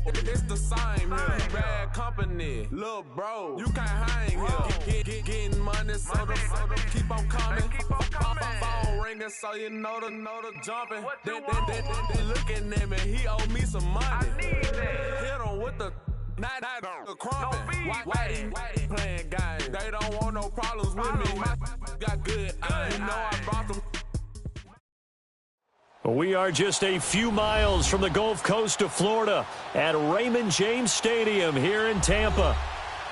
It's the same here. Bad company, little bro. You can't hang here. Getting money, so the keep on coming. Phone ringing, so you know the jumping. They looking at me, he owe me some money. Hit him with the not the crumping. Why playing games? They don't want no problems with me. Got good, I know I brought them. We are just a few miles from the Gulf Coast of Florida at Raymond James Stadium here in Tampa.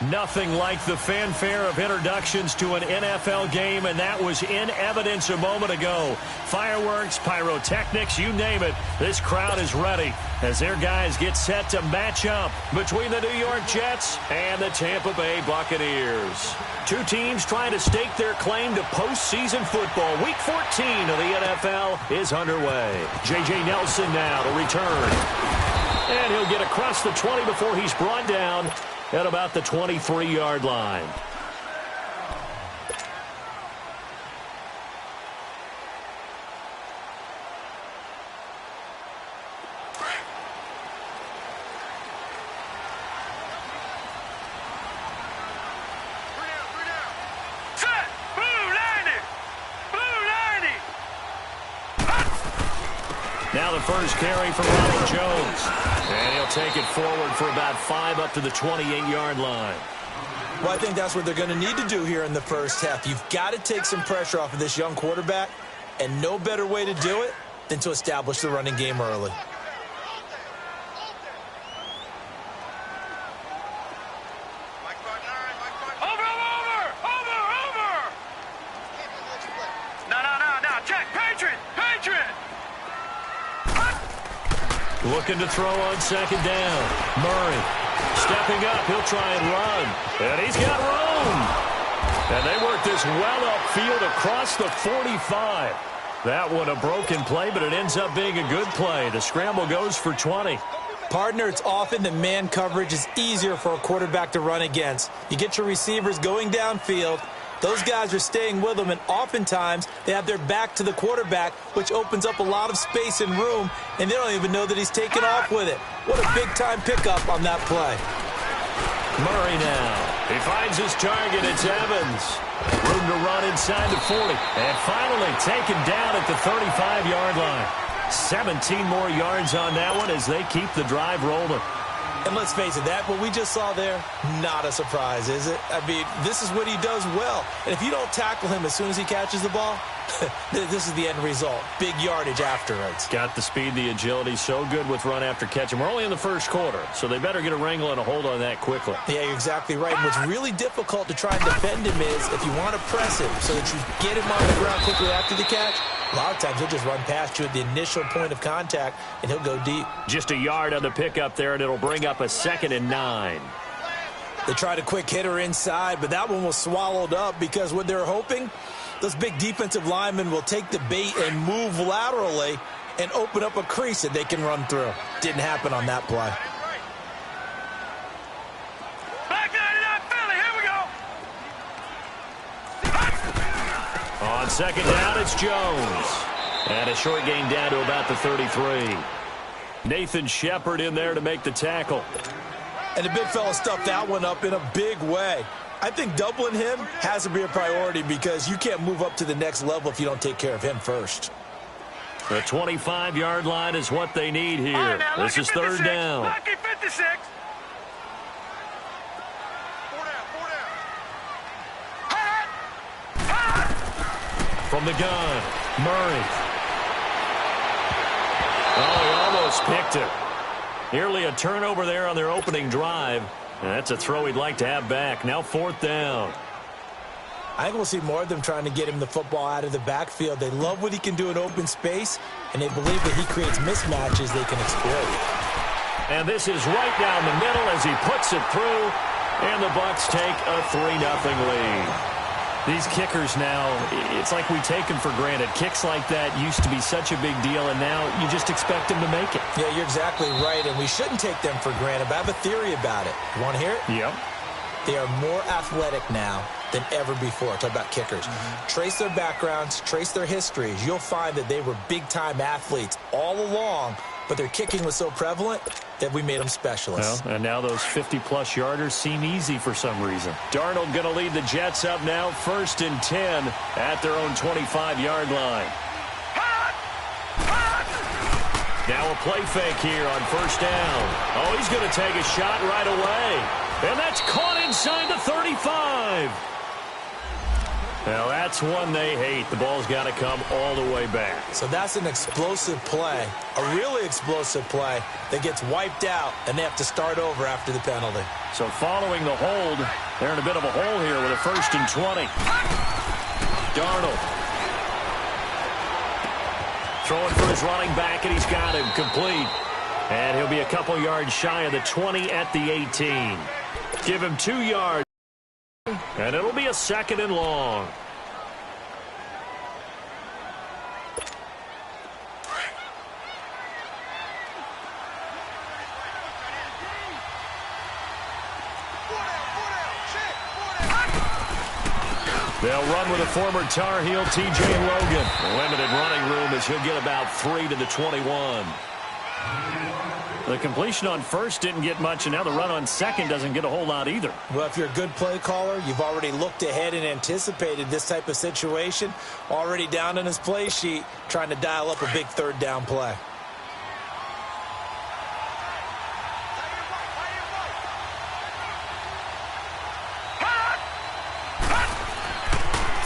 Nothing like the fanfare of introductions to an NFL game, and that was in evidence a moment ago. Fireworks, pyrotechnics, you name it. This crowd is ready as their guys get set to match up between the New York Jets and the Tampa Bay Buccaneers. Two teams trying to stake their claim to postseason football. Week 14 of the NFL is underway. J.J. Nelson now to return. And he'll get across the 20 before he's brought down at about the 23-yard line. Now the first carry from Ronald Jones. And he'll take it forward for about 5 up to the 28-yard line. Well, I think that's what they're going to need to do here in the first half. You've got to take some pressure off of this young quarterback, and no better way to do it than to establish the running game early. Looking to throw on second down. Murray stepping up. He'll try and run. And he's got room. And they work this well upfield across the 45. That one a broken play, but it ends up being a good play. The scramble goes for 20. Partner, it's often that man coverage is easier for a quarterback to run against. You get your receivers going downfield. Those guys are staying with them, and oftentimes they have their back to the quarterback, which opens up a lot of space and room, and they don't even know that he's taken off with it. What a big-time pickup on that play. Murray now. He finds his target. It's Evans. Room to run inside the 40. And finally taken down at the 35-yard line. 17 more yards on that one as they keep the drive rolling. And let's face it, what we just saw there, not a surprise, is it? I mean, this is what he does well. And if you don't tackle him as soon as he catches the ball, this is the end result. Big yardage afterwards. Got the speed, the agility, so good with run after catch. And we're only in the first quarter, so they better get a wrangle and a hold on that quickly. Yeah, you're exactly right. And what's really difficult to try and defend him is if you want to press him so that you get him on the ground quickly after the catch, a lot of times he'll just run past you at the initial point of contact, and he'll go deep. Just a yard on the pickup there, and it'll bring up a 2nd and 9. They tried a quick hitter inside, but that one was swallowed up because what they're hoping, those big defensive linemen will take the bait and move laterally and open up a crease that they can run through. Didn't happen on that play. On second down, it's Jones. And a short gain down to about the 33. Nathan Shepard in there to make the tackle. And the big fella stuffed that one up in a big way. I think doubling him has to be a priority because you can't move up to the next level if you don't take care of him first. The 25-yard line is what they need here. Right, now, this is 3rd down. Lucky 56. From the gun, Murray. Oh, he almost picked it. Nearly a turnover there on their opening drive. And that's a throw he'd like to have back. Now 4th down. I think we'll see more of them trying to get him the football out of the backfield. They love what he can do in open space, and they believe that he creates mismatches they can exploit. And this is right down the middle as he puts it through, and the Bucs take a 3-0 lead. These kickers now, it's like we take them for granted. Kicks like that used to be such a big deal, and now you just expect them to make it. Yeah, you're exactly right, and we shouldn't take them for granted, but I have a theory about it. You want to hear it? Yep. They are more athletic now than ever before. Talk about kickers. Trace their backgrounds, trace their histories. You'll find that they were big-time athletes all along, but their kicking was so prevalent that we made them specialists. Well, and now those 50-plus yarders seem easy for some reason. Darnold going to lead the Jets up now, 1st and 10 at their own 25-yard line. Now a play fake here on 1st down. Oh, he's going to take a shot right away. And that's caught inside the 35. Now, that's one they hate. The ball's got to come all the way back. So that's an explosive play, a really explosive play that gets wiped out, and they have to start over after the penalty. So following the hold, they're in a bit of a hole here with a 1st and 20. Darnold throwing for his running back, and he's got him complete. And he'll be a couple yards shy of the 20 at the 18. Give him 2 yards. And it'll be a 2nd and long. They'll run with a former Tar Heel, T.J. Logan. Limited running room as he'll get about 3 to the 21. The completion on 1st didn't get much, and now the run on 2nd doesn't get a whole lot either. Well, if you're a good play caller, you've already looked ahead and anticipated this type of situation. Already down in his play sheet, trying to dial up a big 3rd down play.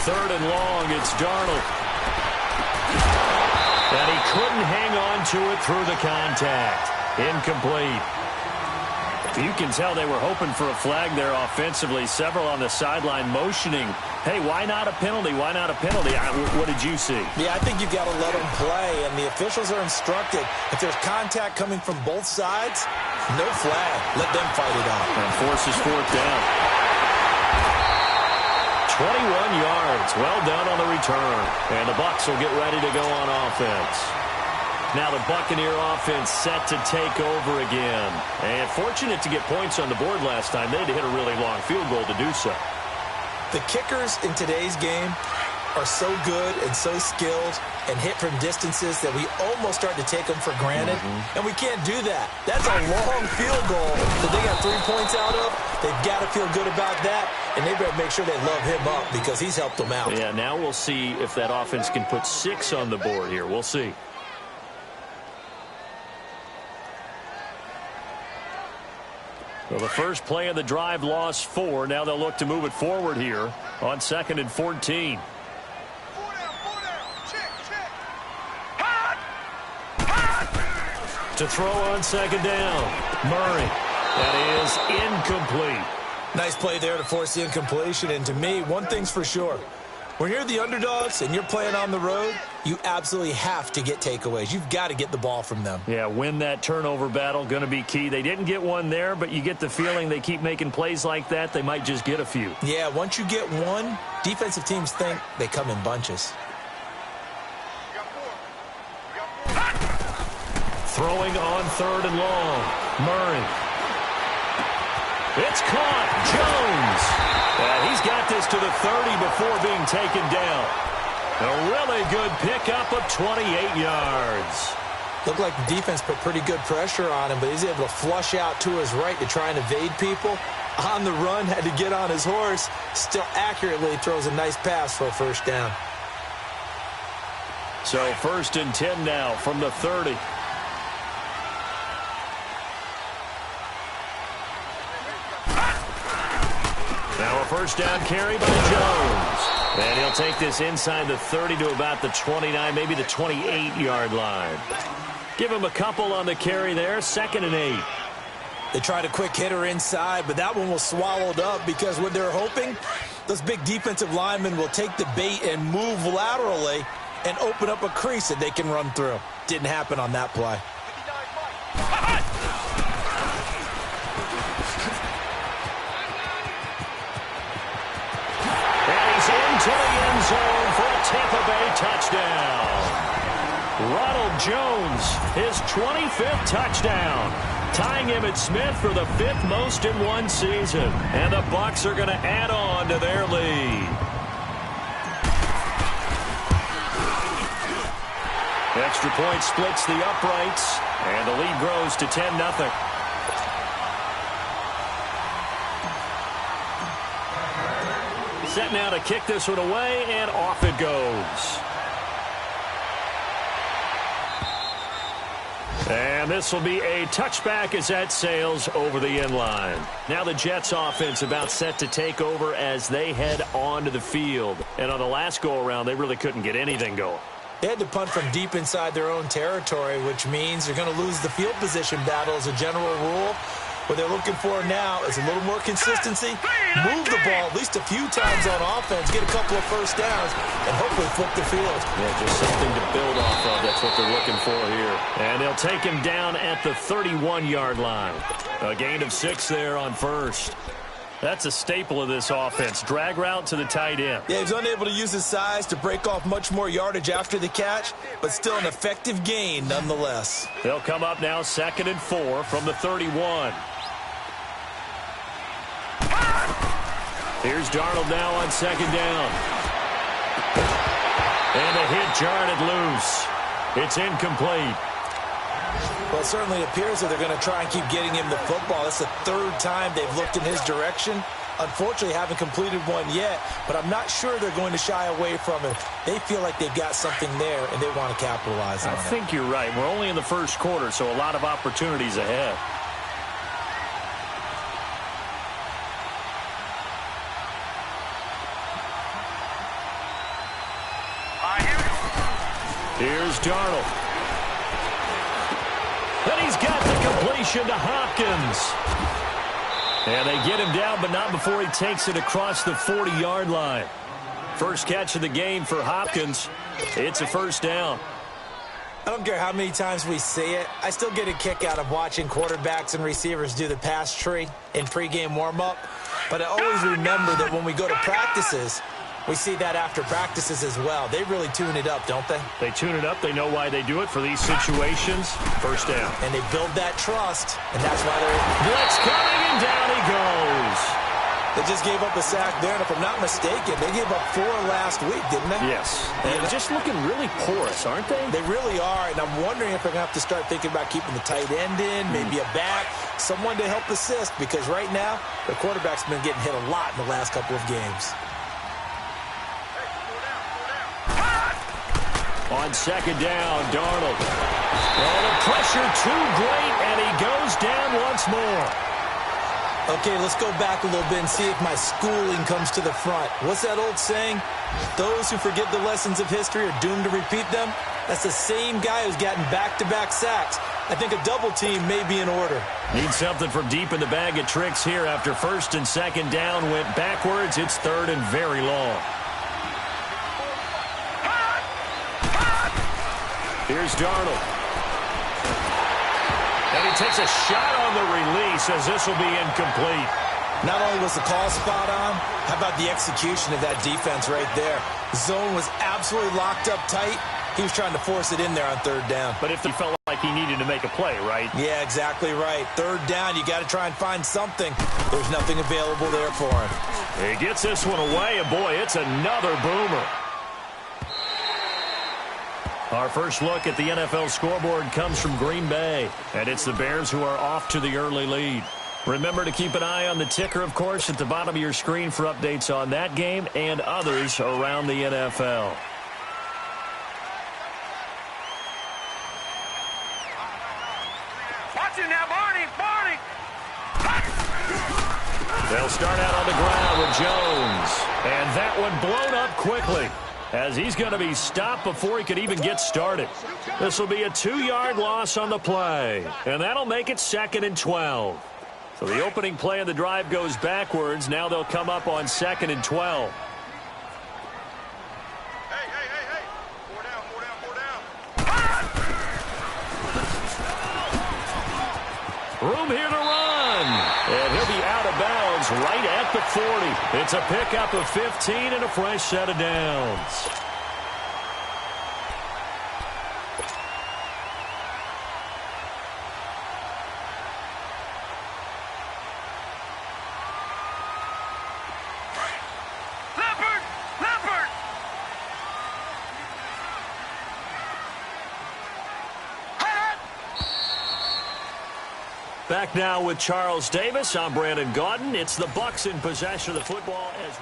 Third and long, it's Darnold. And he couldn't hang on to it through the contact. Incomplete. You can tell they were hoping for a flag there offensively. Several on the sideline motioning, hey, why not a penalty? Why not a penalty? What did you see? Yeah, I think you've got to let them play, and the officials are instructed. If there's contact coming from both sides, no flag. Let them fight it out. And forces 4th down. 21 yards. Well done on the return. And the Bucs will get ready to go on offense. Now the Buccaneer offense set to take over again. And fortunate to get points on the board last time. They had to hit a really long field goal to do so. The kickers in today's game are so good and so skilled and hit from distances that we almost start to take them for granted. And we can't do that. That's a long field goal that they got 3 points out of. They've got to feel good about that, and they better make sure they love him up because he's helped them out. Yeah, now we'll see if that offense can put 6 on the board here. We'll see. Well, the first play of the drive lost 4. Now they'll look to move it forward here on 2nd and 14. To throw on 2nd down. Murray. That is incomplete. Nice play there to force the incompletion. And to me, one thing's for sure. When you're the underdogs and you're playing on the road, you absolutely have to get takeaways. You've got to get the ball from them. Yeah, win that turnover battle, going to be key. They didn't get one there, but you get the feeling they keep making plays like that, they might just get a few. Yeah, once you get one, defensive teams think they come in bunches. Throwing on 3rd and long. Murray. It's caught. Jones. And he's got this to the 30 before being taken down. A really good pickup of 28 yards. Looked like the defense put pretty good pressure on him, but he's able to flush out to his right to try and evade people. On the run, had to get on his horse. Still accurately throws a nice pass for a 1st down. So 1st and 10 now from the 30. Now a 1st down carry by Jones. And he'll take this inside the 30 to about the 29, maybe the 28-yard line. Give him a couple on the carry there, 2nd and 8. They tried a quick hitter inside, but that one was swallowed up because what they're hoping, those big defensive linemen will take the bait and move laterally and open up a crease that they can run through. Didn't happen on that play. Into the end zone for a Tampa Bay touchdown. Ronald Jones, his 25th touchdown, tying him at Smith for the 5th most in one season. And the Bucs are going to add on to their lead. Extra point splits the uprights. And the lead grows to 10-0. Set now to kick this one away, and off it goes. And this will be a touchback as that sails over the end line. Now the Jets offense about set to take over as they head onto the field. And on the last go-around, they really couldn't get anything going. They had to punt from deep inside their own territory, which means they're going to lose the field position battle as a general rule. What they're looking for now is a little more consistency, move the ball at least a few times on offense, get a couple of first downs, and hopefully flip the field. Yeah, just something to build off of. That's what they're looking for here. And they'll take him down at the 31-yard line. A gain of 6 there on first. That's a staple of this offense. Drag route to the tight end. Yeah, he's unable to use his size to break off much more yardage after the catch, but still an effective gain nonetheless. They'll come up now 2nd and 4 from the 31. Here's Darnold now on 2nd down. And the hit jarred loose. It's incomplete. Well, it certainly appears that they're going to try and keep getting him the football. That's the 3rd time they've looked in his direction. Unfortunately, haven't completed one yet, but I'm not sure they're going to shy away from it. They feel like they've got something there, and they want to capitalize on it. I think you're right. We're only in the first quarter, so a lot of opportunities ahead. Here's Darnold. And he's got the completion to Hopkins. And they get him down, but not before he takes it across the 40-yard line. First catch of the game for Hopkins. It's a first down. I don't care how many times we see it. I still get a kick out of watching quarterbacks and receivers do the pass tree in pregame warm-up. But I always remember that when we go to practices, we see that after practices as well. They really tune it up, don't they? They tune it up. They know why they do it for these situations. First down. And they build that trust, and that's why they're... Blitz coming, and down he goes. They just gave up a sack there, and if I'm not mistaken, they gave up 4 last week, didn't they? Yes. And just looking really porous, aren't they? They really are, and I'm wondering if they're going to have to start thinking about keeping the tight end in, maybe a back, someone to help assist, because right now, the quarterback's been getting hit a lot in the last couple of games. On 2nd down, Darnold. And the pressure too great, and he goes down once more. Okay, let's go back a little bit and see if my schooling comes to the front. What's that old saying? Those who forget the lessons of history are doomed to repeat them. That's the same guy who's gotten back-to-back sacks. I think a double team may be in order. Need something from deep in the bag of tricks here after 1st and 2nd down went backwards. It's 3rd and very long. Here's Darnold. And he takes a shot on the release as this will be incomplete. Not only was the call spot on, how about the execution of that defense right there? Zone was absolutely locked up tight. He was trying to force it in there on 3rd down. But if he felt like he needed to make a play, right? Yeah, exactly right. 3rd down, you got to try and find something. There's nothing available there for him. He gets this one away, and boy, it's another boomer. Our first look at the NFL scoreboard comes from Green Bay, and it's the Bears who are off to the early lead. Remember to keep an eye on the ticker, of course, at the bottom of your screen for updates on that game and others around the NFL. Watch it now, Barney! They'll start out on the ground with Jones, and that one blown up quickly, as he's going to be stopped before he could even get started. This will be a 2-yard loss on the play, and that'll make it 2nd and 12. So the opening play of the drive goes backwards. Now they'll come up on 2nd and 12. Hey. Four down. Room here to run, and he'll be out of bounds right at the 40. It's a pickup of 15 and a fresh set of downs. Back now with Charles Davis. I'm Brandon Gaudin. It's the Bucs in possession of the football as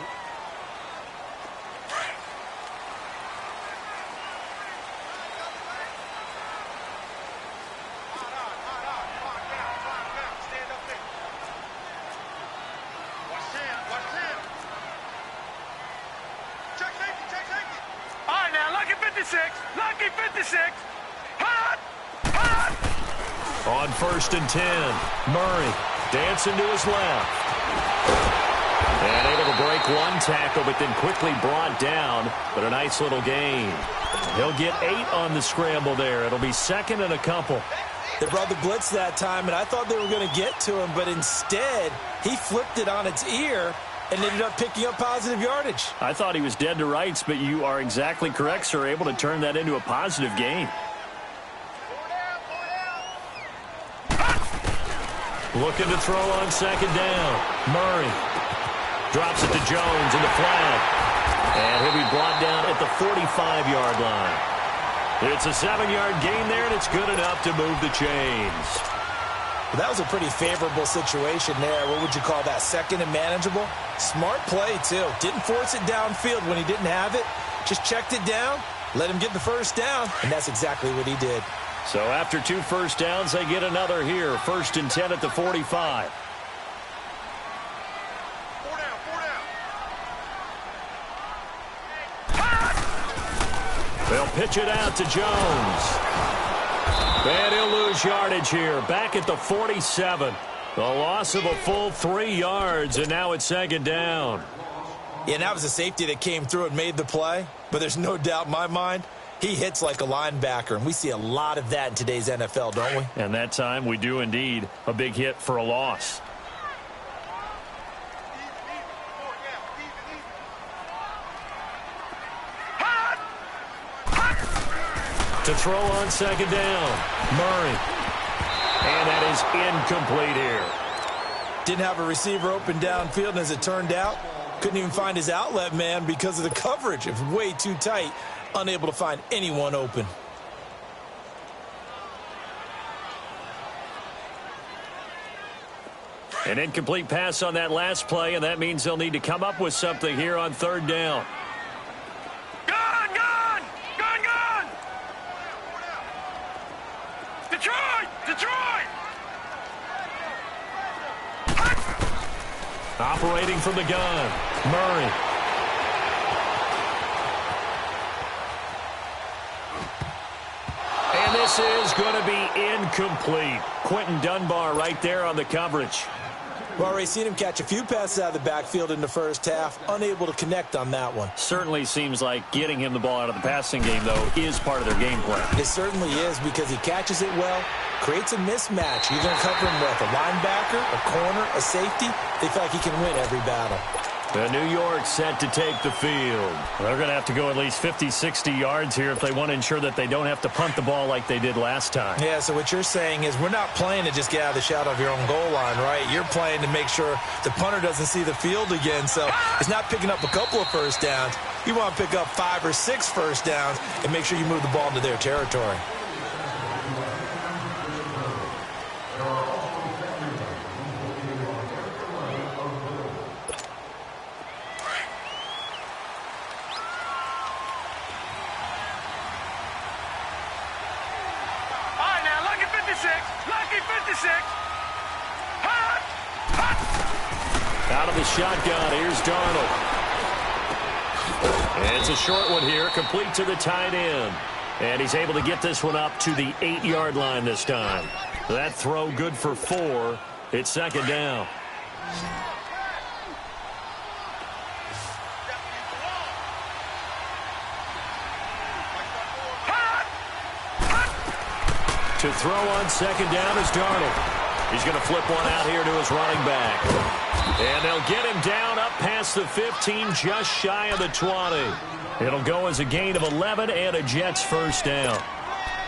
Lucky 56. on 1st and 10. Murray dancing to his left. And able to break one tackle, but then quickly brought down. But a nice little gain. He'll get 8 on the scramble there. It'll be 2nd and a couple. They brought the blitz that time, and I thought they were going to get to him, but instead, he flipped it on its ear and ended up picking up positive yardage. I thought he was dead to rights, but you are exactly correct, sir. Able to turn that into a positive gain. Looking to throw on 2nd down. Murray drops it to Jones in the flat. And he'll be brought down at the 45-yard line. It's a 7-yard gain there, and it's good enough to move the chains. Well, that was a pretty favorable situation there. What would you call that? 2nd and manageable? Smart play, too. Didn't force it downfield when he didn't have it. Just checked it down, let him get the first down, and that's exactly what he did. So after 2 first downs, they get another here. 1st and 10 at the 45. 4 down, 4 down. They'll pitch it out to Jones. And he'll lose yardage here. Back at the 47. The loss of a full 3 yards, and now it's 2nd down. Yeah, and that was a safety that came through and made the play. But there's no doubt in my mind, he hits like a linebacker, and we see a lot of that in today's NFL, don't we? And that time we do indeed. A big hit for a loss. To throw on 2nd down, Murray. And that is incomplete here. Didn't have a receiver open downfield, and as it turned out, couldn't even find his outlet man because of the coverage. It was way too tight, unable to find anyone open. An incomplete pass on that last play, and that means they'll need to come up with something here on 3rd down. Detroit! Operating from the gun, Murray. And this is going to be incomplete. Quentin Dunbar right there on the coverage. Well, Ray, seen him catch a few passes out of the backfield in the first half, unable to connect on that one. Certainly seems like getting him the ball out of the passing game, though, is part of their game plan. It certainly is, because he catches it well, creates a mismatch. You're going to cover him with a linebacker, a corner, a safety. They feel like he can win every battle. The New York set to take the field. They're going to have to go at least 50, 60 yards here if they want to ensure that they don't have to punt the ball like they did last time. Yeah, so what you're saying is we're not playing to just get out of the shadow of your own goal line, right? You're playing to make sure the punter doesn't see the field again. So it's not picking up a couple of first downs. You want to pick up 5 or 6 first downs and make sure you move the ball into their territory. Lucky 56. Out of the shotgun, here's Darnold. And it's a short one here, complete to the tight end. And he's able to get this one up to the 8-yard line this time. That throw good for 4. It's 2nd down. To throw on 2nd down is Darnold. He's going to flip one out here to his running back. And they'll get him down up past the 15, just shy of the 20. It'll go as a gain of 11 and a Jets first down.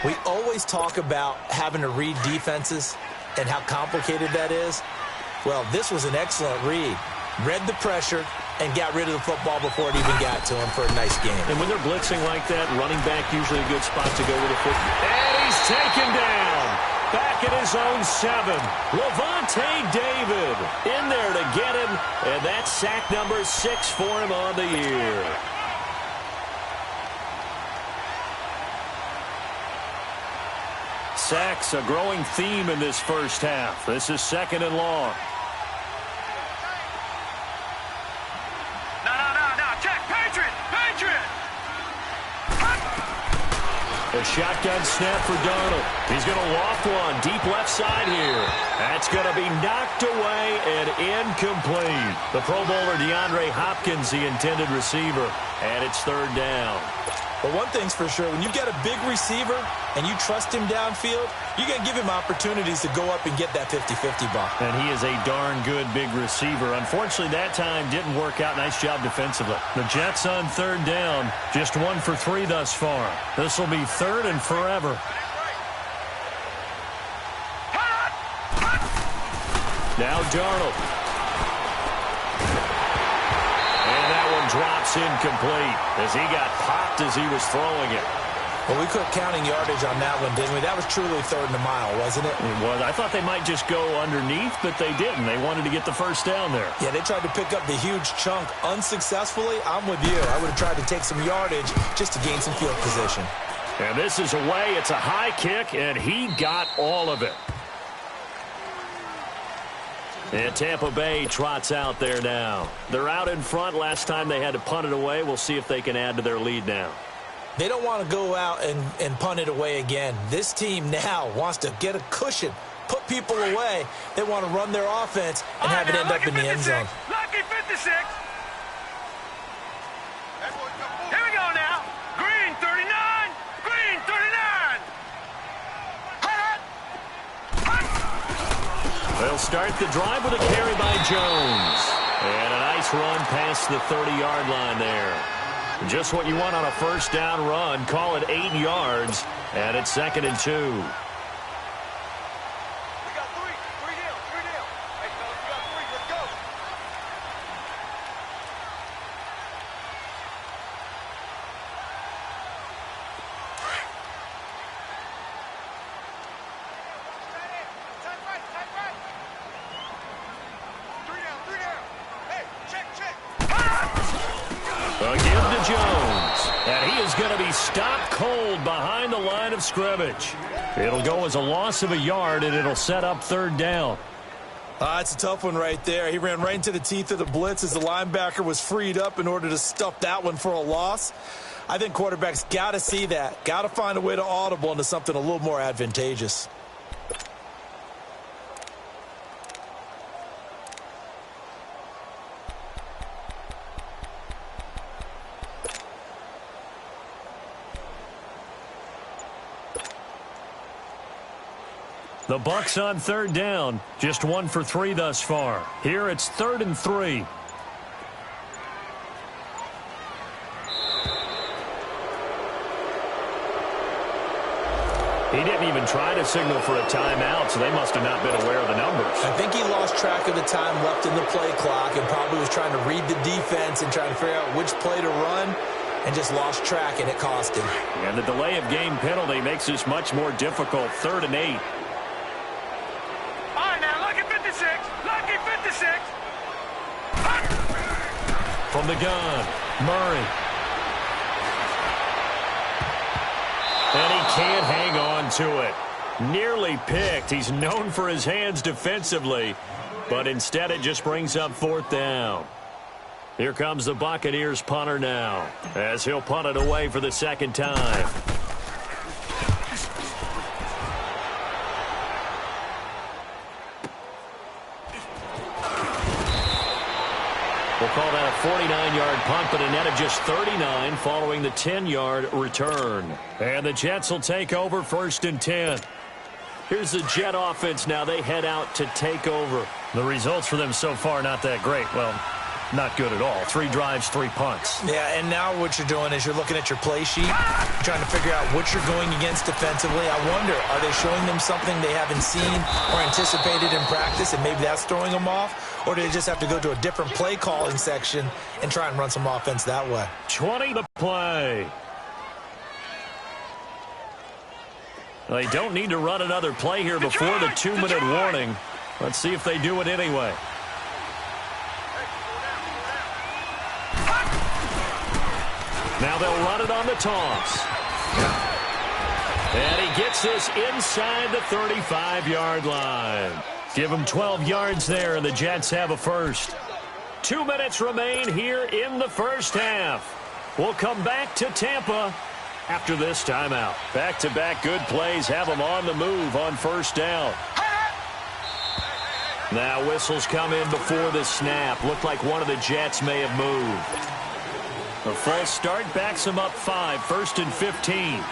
We always talk about having to read defenses and how complicated that is. Well, this was an excellent read. Read the pressure and got rid of the football before it even got to him for a nice game. And when they're blitzing like that, running back usually a good spot to go with the football. And he's taken down. back at his own 7. Levante David in there to get him, and that's sack number 6 for him on the year. Sacks, a growing theme in this first half. This is 2nd and long. No. Check. Patriot. A shotgun snap for Darnold. He's going to loft one deep left side here. That's going to be knocked away and incomplete. The Pro Bowler DeAndre Hopkins, the intended receiver, and it's 3rd down. But one thing's for sure, when you get a big receiver and you trust him downfield, you're going to give him opportunities to go up and get that 50-50 ball. And he is a darn good big receiver. Unfortunately, that time didn't work out. Nice job defensively. The Jets on 3rd down, just 1 for 3 thus far. This will be 3rd and forever. Now Darnold. Drops incomplete as he got popped as he was throwing it. Well, we quit counting yardage on that one, didn't we? That was truly 3rd and a mile, wasn't it? It was. I thought they might just go underneath, but they didn't. They wanted to get the 1st down there. Yeah, they tried to pick up the huge chunk unsuccessfully. I'm with you. I would have tried to take some yardage just to gain some field position. And this is away. It's a high kick, and he got all of it. And Tampa Bay trots out there now. They're out in front. Last time they had to punt it away. We'll see if they can add to their lead now. They don't want to go out and punt it away again. This team now wants to get a cushion, put people away. They want to run their offense and have it end up in the end zone. Lucky 56. Here we go now. Green 39. Green 39. They'll start the drive with a carry by Jones. And a nice run past the 30-yard line there. Just what you want on a 1st down run. Call it 8 yards, and it's 2nd and 2. We got 3. 3 down. 3 down. Hey, fellas, we got 3. Let's go. Jones, and he is going to be stopped cold behind the line of scrimmage. It'll go as a loss of a yard, and it'll set up 3rd down. It's a tough one right there. He ran right into the teeth of the blitz as the linebacker was freed up in order to stuff that one for a loss. I think quarterbacks got to see that, got to find a way to audible into something a little more advantageous. The Bucs on 3rd down, just 1 for 3 thus far. Here it's 3rd and 3. He didn't even try to signal for a timeout, so they must have not been aware of the numbers. I think he lost track of the time left in the play clock and probably was trying to read the defense and trying to figure out which play to run and just lost track, and it cost him. And the delay of game penalty makes this much more difficult. 3rd and 8. Lucky 56. From the gun, Murray. And he can't hang on to it. Nearly picked. He's known for his hands defensively, but instead it just brings up 4th down. Here comes the Buccaneers punter now, as he'll punt it away for the 2nd time. We'll call that a 49-yard punt, but a net of just 39 following the 10-yard return. And the Jets will take over 1st and 10. Here's the Jet offense now. They head out to take over. The results for them so far not that great. Well, not good at all. 3 drives, 3 punts. Yeah, and now what you're doing is you're looking at your play sheet, trying to figure out what you're going against defensively. I wonder, are they showing them something they haven't seen or anticipated in practice, and maybe that's throwing them off? Or do they just have to go to a different play calling section and try and run some offense that way? 20 to play. They don't need to run another play here before the 2-minute warning. Let's see if they do it anyway. Now they'll run it on the toss. And he gets this inside the 35-yard line. Give him 12 yards there, and the Jets have a first. 2 minutes remain here in the first half. We'll come back to Tampa after this timeout. Back-to-back good plays have them on the move on first down. Now whistles come in before the snap. Looked like one of the Jets may have moved. A false start backs them up 5, 1st and 15.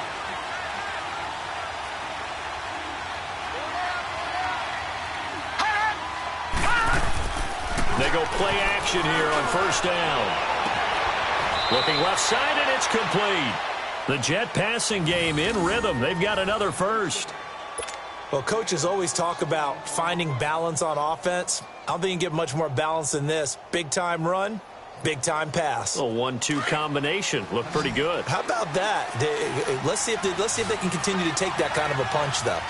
They go play action here on first down. Looking left side, and it's complete. The Jet passing game in rhythm. They've got another first. Well, coaches always talk about finding balance on offense. I don't think you can get much more balance than this. Big-time run, big-time pass. A 1-2 combination. Looked pretty good. How about that? Let's see if they can continue to take that kind of a punch, though.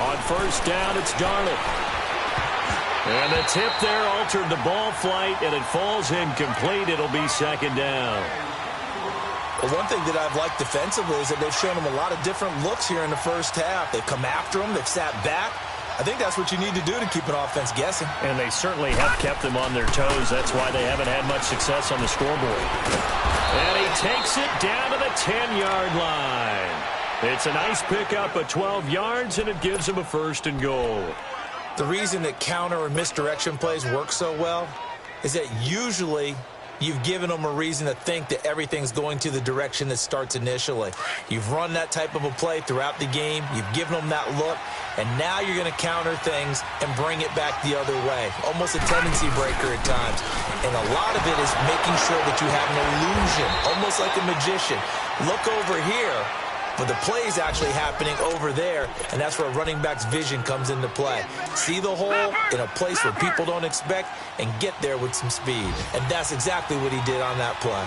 On first down, it's Darnold. And the tip there altered the ball flight, and it falls incomplete. It'll be second down. Well, one thing that I've liked defensively is that they've shown them a lot of different looks here in the first half. They've come after them. They've sat back. I think that's what you need to do to keep an offense guessing. And they certainly have kept them on their toes. That's why they haven't had much success on the scoreboard. And he takes it down to the 10-yard line. It's a nice pickup of 12 yards, and it gives him a 1st and goal. The reason that counter or misdirection plays work so well is that usually you've given them a reason to think that everything's going to the direction that starts initially. You've run that type of a play throughout the game. You've given them that look, and now you're going to counter things and bring it back the other way. Almost a tendency breaker at times. And a lot of it is making sure that you have an illusion, almost like a magician. Look over here. But the play is actually happening over there, and that's where a running back's vision comes into play. See the hole in a place where people don't expect and get there with some speed. And that's exactly what he did on that play.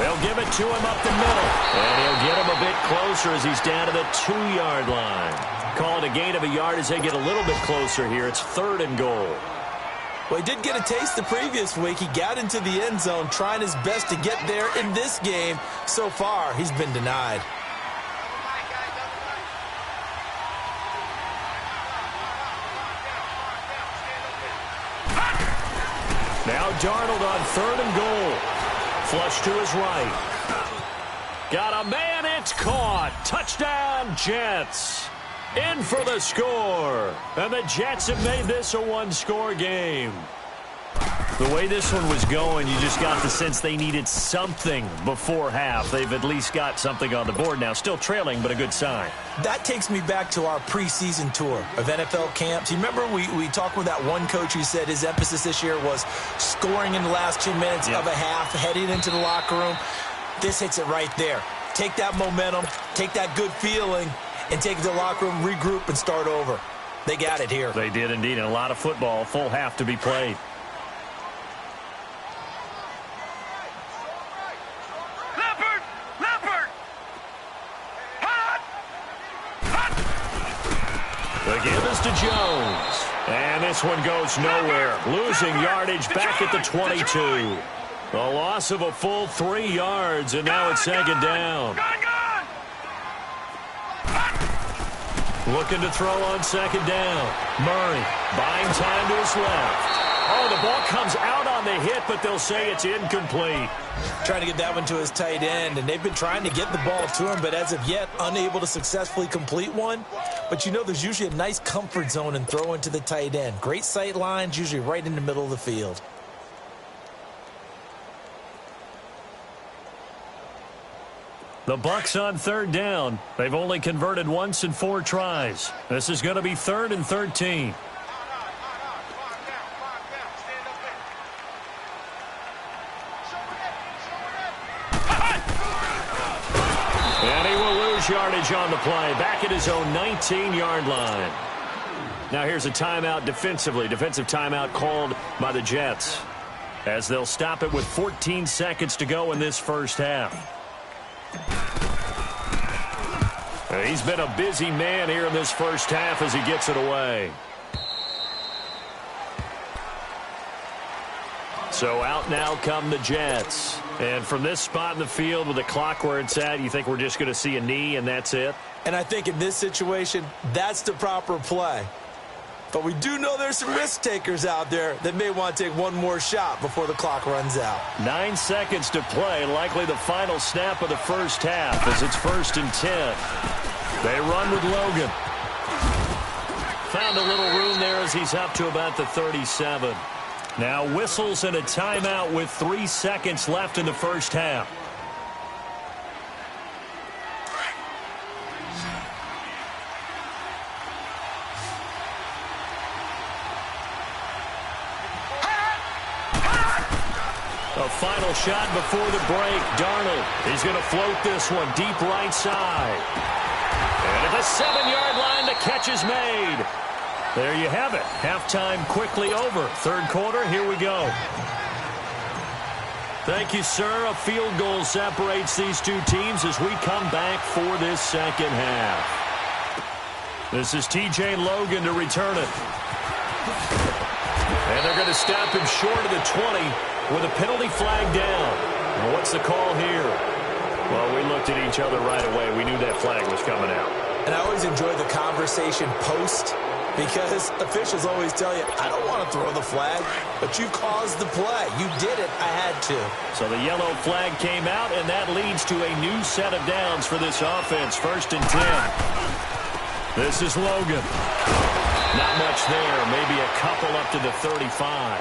They'll give it to him up the middle. And he'll get him a bit closer as he's down to the 2-yard line. Call it a gain of a yard as they get a little bit closer here. It's 3rd and goal. Well, he did get a taste the previous week. He got into the end zone trying his best to get there in this game. So far, he's been denied. Now Darnold on 3rd and goal. Flush to his right. Got a man, it's caught. Touchdown, Jets. In for the score. And the Jets have made this a 1-score game. The way this one was going, you just got the sense they needed something before half. They've at least got something on the board now. Still trailing, but a good sign. That takes me back to our preseason tour of NFL camps. You remember we talked with that one coach who said his emphasis this year was scoring in the last 2 minutes of a half, heading into the locker room. This hits it right there. Take that momentum, take that good feeling, and take it to the locker room, regroup, and start over. They got it here. They did indeed, and a lot of football, full half to be played. Leopard! Leopard! Hot! Hot! The give is to Jones. And this one goes nowhere. Losing yardage back at the 22. A loss of a full 3 yards, and now it's 2nd down. Looking to throw on 2nd down. Murray buying time to his left. Oh, the ball comes out on the hit, but they'll say it's incomplete. Trying to get that one to his tight end, and they've been trying to get the ball to him, but as of yet, unable to successfully complete one. But you know, there's usually a nice comfort zone in throwing to the tight end. Great sight lines, usually right in the middle of the field. The Bucs on 3rd down. They've only converted once in 4 tries. This is going to be 3rd and 13. And he will lose yardage on the play. Back at his own 19-yard line. Now here's a timeout defensively. Defensive timeout called by the Jets. as they'll stop it with 14 seconds to go in this first half. He's been a busy man here in this first half as he gets it away. So out now come the Jets. And from this spot in the field with the clock where it's at, you think we're just going to see a knee and that's it? And I think in this situation, that's the proper play. But we do know there's some risk takers out there that may want to take one more shot before the clock runs out. 9 seconds to play, likely the final snap of the first half as it's 1st and 10. They run with Logan. Found a little room there as he's up to about the 37. Now whistles and a timeout with 3 seconds left in the first half. A final shot before the break. Darnold, he's going to float this one deep right side. And at the 7-yard line, the catch is made. There you have it. Halftime quickly over. Third quarter, here we go. Thank you, sir. A field goal separates these two teams as we come back for this second half. This is TJ Logan to return it. And they're going to stop him short of the 20 with a penalty flag down. And what's the call here? Well, we looked at each other right away. We knew that flag was coming out. And I always enjoy the conversation post, because officials always tell you, I don't want to throw the flag, but you caused the play. You did it. I had to. So the yellow flag came out, and that leads to a new set of downs for this offense. 1st and 10. This is Logan. Not much there. Maybe a couple up to the 35.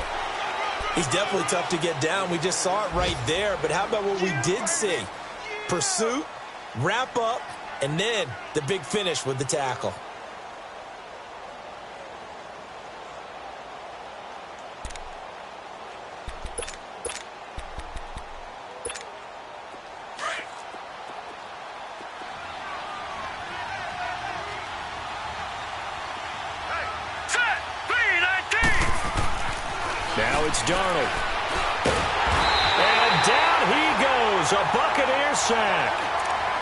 He's definitely tough to get down. We just saw it right there. But how about what we did see? Pursuit, wrap up, and then the big finish with the tackle. Now it's Darnold. And down he goes. A Buccaneer sack.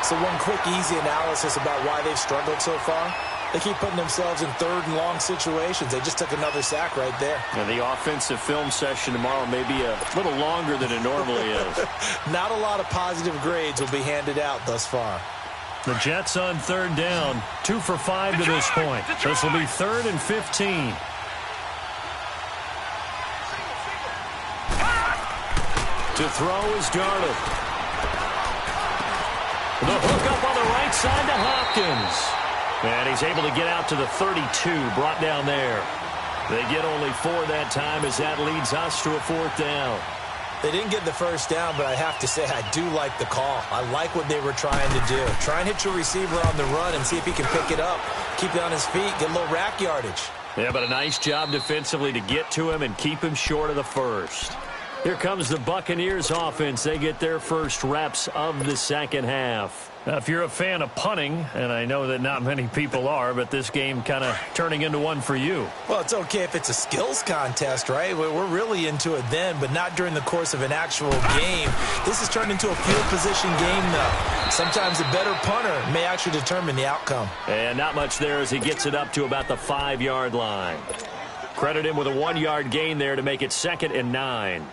So one quick, easy analysis about why they've struggled so far. They keep putting themselves in 3rd and long situations. They just took another sack right there. And the offensive film session tomorrow may be a little longer than it normally is. Not a lot of positive grades will be handed out thus far. The Jets on 3rd down. 2 for 5 to this point. This will be 3rd and 15. To throw is Darnold. The hook up on the right side to Hopkins. And he's able to get out to the 32, brought down there. They get only 4 that time as that leads us to a 4th down. They didn't get the first down, but I have to say I do like the call. I like what they were trying to do. Try and hit your receiver on the run and see if he can pick it up. Keep it on his feet, get a little rack yardage. Yeah, but a nice job defensively to get to him and keep him short of the first. Here comes the Buccaneers offense. They get their first reps of the second half. Now, if you're a fan of punting, and I know that not many people are, but this game kind of turning into one for you. Well, it's okay if it's a skills contest, right? We're really into it then, but not during the course of an actual game. This has turned into a field position game, though. Sometimes a better punter may actually determine the outcome. And not much there as he gets it up to about the 5-yard line. Credit him with a 1-yard gain there to make it 2nd and 9.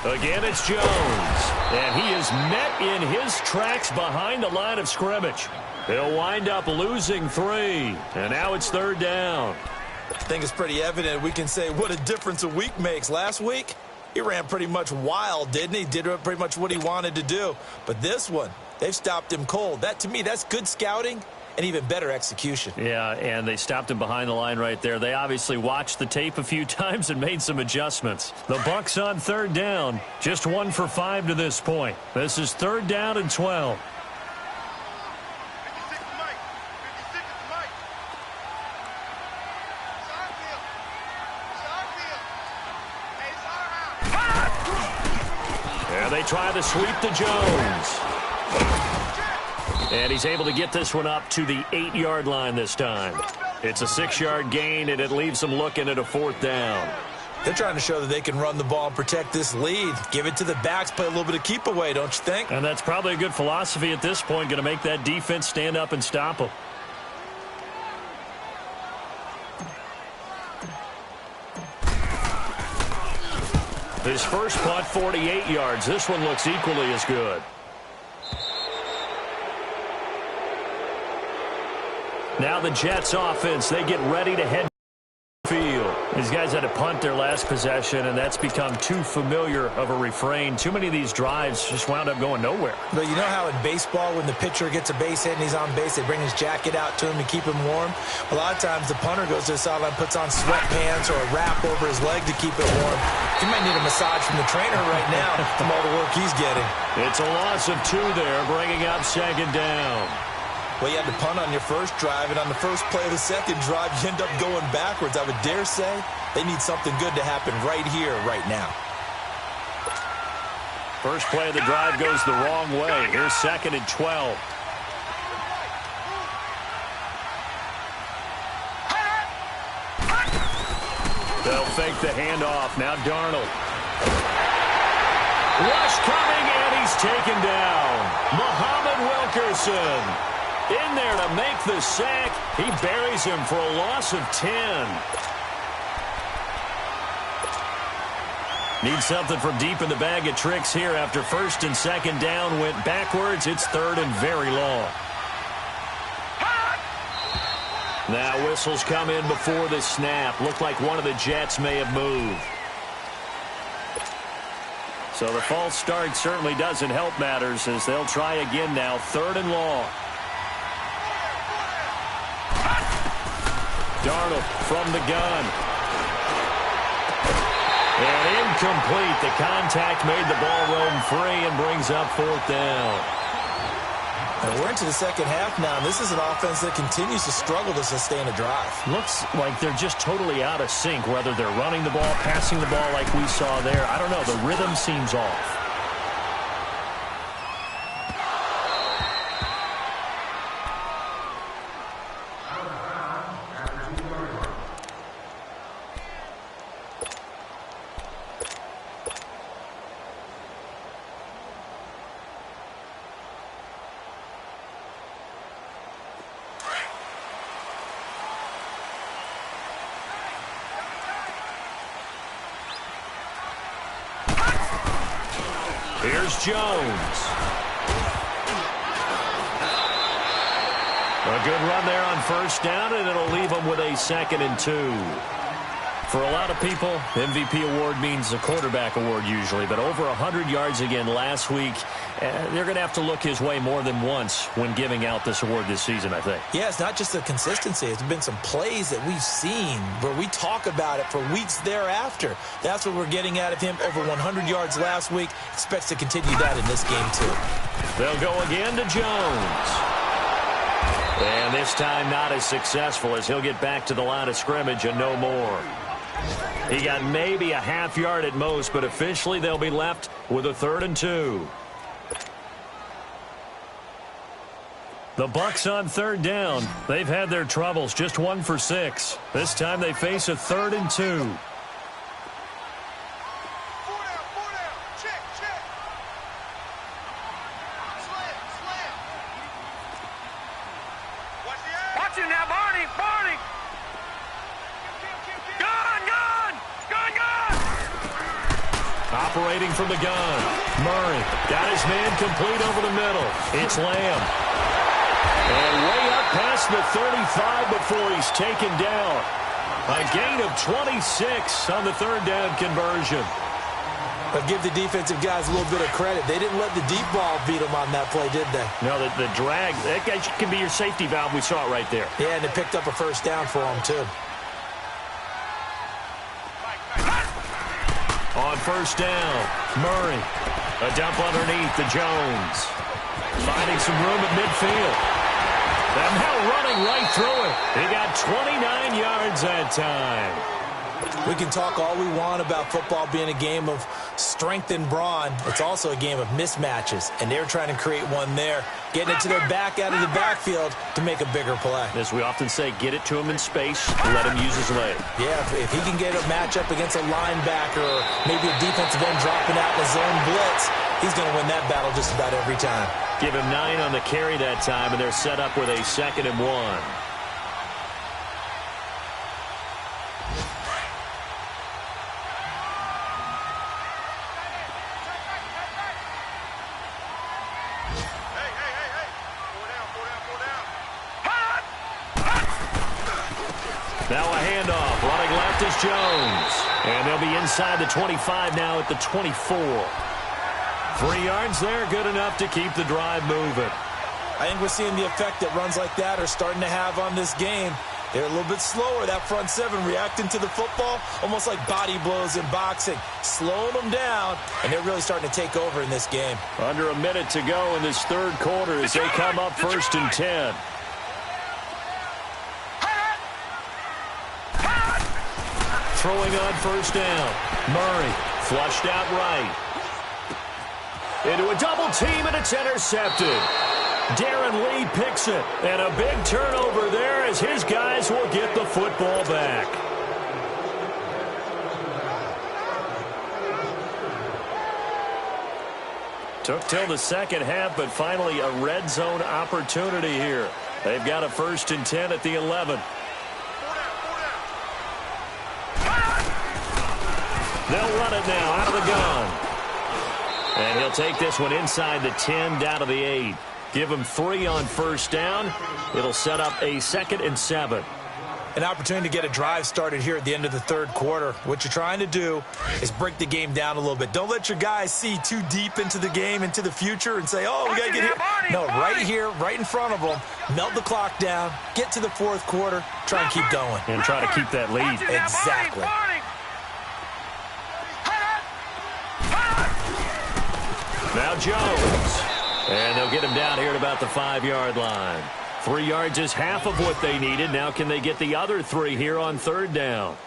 Again, it's Jones. And he is met in his tracks behind the line of scrimmage. He'll wind up losing 3. And now it's 3rd down. I think it's pretty evident. We can say what a difference a week makes. Last week, he ran pretty much wild, didn't he? Did pretty much what he wanted to do. But this one, they've stopped him cold. That, to me, that's good scouting and even better execution. Yeah, and they stopped him behind the line right there. They obviously watched the tape a few times and made some adjustments. The Bucs on 3rd down. Just 1 for 5 to this point. This is 3rd down and 12. And they try to sweep to Jones. And he's able to get this one up to the 8-yard line this time. It's a 6-yard gain, and it leaves them looking at a 4th down. They're trying to show that they can run the ball and protect this lead. Give it to the backs, play a little bit of keep away, don't you think? And that's probably a good philosophy at this point, going to make that defense stand up and stop them. His first punt, 48 yards. This one looks equally as good. Now the Jets offense, they get ready to head field. These guys had to punt their last possession, and that's become too familiar of a refrain. Too many of these drives just wound up going nowhere. But you know how in baseball, when the pitcher gets a base hit and he's on base, they bring his jacket out to him to keep him warm? A lot of times the punter goes to the sideline, puts on sweatpants or a wrap over his leg to keep it warm. He might need a massage from the trainer right now from all the work he's getting. It's a loss of 2 there, bringing up 2nd down. Well, you had to punt on your first drive, and on the first play of the second drive, you end up going backwards. I would dare say they need something good to happen right here, right now. First play of the drive goes the wrong way. Here's 2nd and 12. They'll fake the handoff. Now Darnold. Rush coming, and he's taken down. Muhammad Wilkerson in there to make the sack. He buries him for a loss of 10. Need something from deep in the bag of tricks here after 1st and 2nd down went backwards. It's 3rd and very long. Now whistles come in before the snap. Looked like one of the Jets may have moved. So the false start certainly doesn't help matters as they'll try again now. 3rd and long. Darnold from the gun. And incomplete. The contact made the ball roam free and brings up 4th down. And we're into the second half now. This is an offense that continues to struggle to sustain a drive. Looks like they're just totally out of sync, whether they're running the ball, passing the ball like we saw there. I don't know. The rhythm seems off. Here's Jones. A good run there on 1st down, and it'll leave them with a 2nd and 2. For a lot of people, MVP award means a quarterback award usually, but over 100 yards again last week. They're going to have to look his way more than once when giving out this award this season, I think. Yeah, it's not just the consistency. It's been some plays that we've seen where we talk about it for weeks thereafter. That's what we're getting out of him. Over 100 yards last week. Expects to continue that in this game, too. They'll go again to Jones. And this time not as successful as he'll get back to the line of scrimmage and no more. He got maybe a half yard at most, but officially they'll be left with a 3rd and 2. The Bucs on 3rd down. They've had their troubles, just 1 for 6. This time they face a 3rd and 2. Watch him now, Barney! Barney! Gun! Operating from the gun. Murray got his man complete over the middle. It's Lamb. And way up past the 35 before he's taken down. A gain of 26 on the 3rd down conversion. But give the defensive guys a little bit of credit. They didn't let the deep ball beat them on that play, did they? No, the drag, that can be your safety valve. We saw it right there. Yeah, and it picked up a 1st down for them, too. On 1st down, Murray. A dump underneath to Jones. Finding some room at midfield. And now running right through it. He got 29 yards that time. We can talk all we want about football being a game of strength and brawn. It's also a game of mismatches, and they're trying to create one there, getting it to their back out of the backfield to make a bigger play. As we often say, get it to him in space, let him use his leg. Yeah, if he can get a matchup against a linebacker or maybe a defensive end dropping out in a zone blitz, he's going to win that battle just about every time. Give him 9 on the carry that time, and they're set up with a 2nd and 1. Now a handoff. Running left is Jones. And they'll be inside the 25 now at the 24. 3 yards there, good enough to keep the drive moving. I think we're seeing the effect that runs like that are starting to have on this game. They're a little bit slower, that front 7, reacting to the football, almost like body blows in boxing, slowing them down, and they're really starting to take over in this game. Under a minute to go in this 3rd quarter as they come up 1st and 10. Throwing on 1st down. Murray flushed out right. Into a double team, and it's intercepted. Darren Lee picks it, and a big turnover there as his guys will get the football back. Took till the 2nd half, but finally a red zone opportunity here. They've got a 1st and 10 at the 11. They'll run it now out of the gun. And he'll take this one inside the 10, down to the 8. Give him 3 on 1st down. It'll set up a 2nd and 7. An opportunity to get a drive started here at the end of the 3rd quarter. What you're trying to do is break the game down a little bit. Don't let your guys see too deep into the game, into the future, and say, oh, we got to get here. No, right here, right in front of them, melt the clock down, get to the 4th quarter, try and keep going. And try to keep that lead. Exactly. Now Jones. And they'll get him down here at about the 5-yard line. 3 yards is half of what they needed. Now can they get the other 3 here on 3rd down?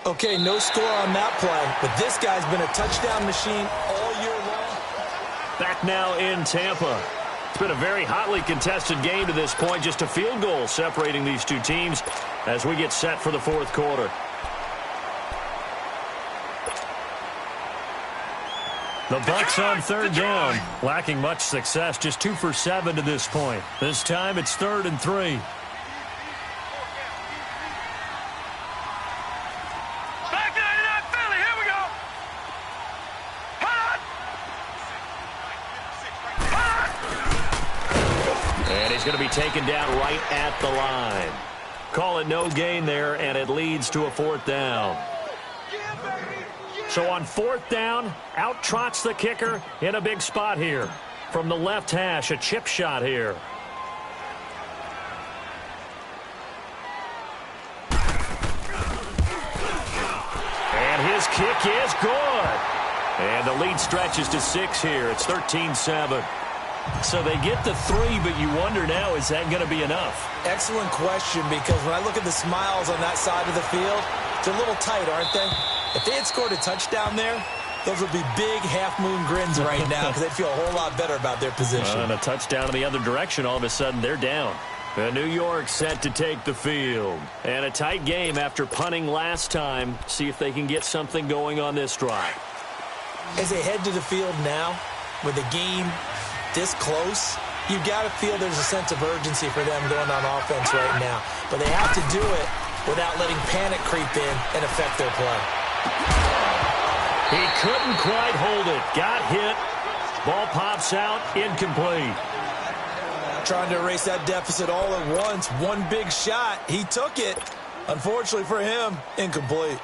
Okay, no score on that play, but this guy's been a touchdown machine all year long. Back now in Tampa. It's been a very hotly contested game to this point. Just a field goal separating these two teams as we get set for the 4th quarter. The Bucs on 3rd down, lacking much success, just 2 for 7 to this point. This time it's 3rd and 3. Back to 89 Philly, here we go. And he's going to be taken down right at the line. Call it no gain there, and it leads to a 4th down. So on 4th down, out trots the kicker in a big spot here. From the left hash, a chip shot here. And his kick is good. And the lead stretches to 6 here. It's 13-7. So they get the 3, but you wonder now, is that going to be enough? Excellent question, because when I look at the smiles on that side of the field, they're a little tight, aren't they? If they had scored a touchdown there, those would be big half-moon grins right now because they'd feel a whole lot better about their position. And a touchdown in the other direction, all of a sudden they're down. And New York set to take the field. And a tight game after punting last time. See if they can get something going on this drive. As they head to the field now, with the game this close, you've got to feel there's a sense of urgency for them going on offense right now. But they have to do it without letting panic creep in and affect their play. He couldn't quite hold it. Got hit. Ball pops out. Incomplete. Trying to erase that deficit all at once. One big shot. He took it. Unfortunately for him, incomplete.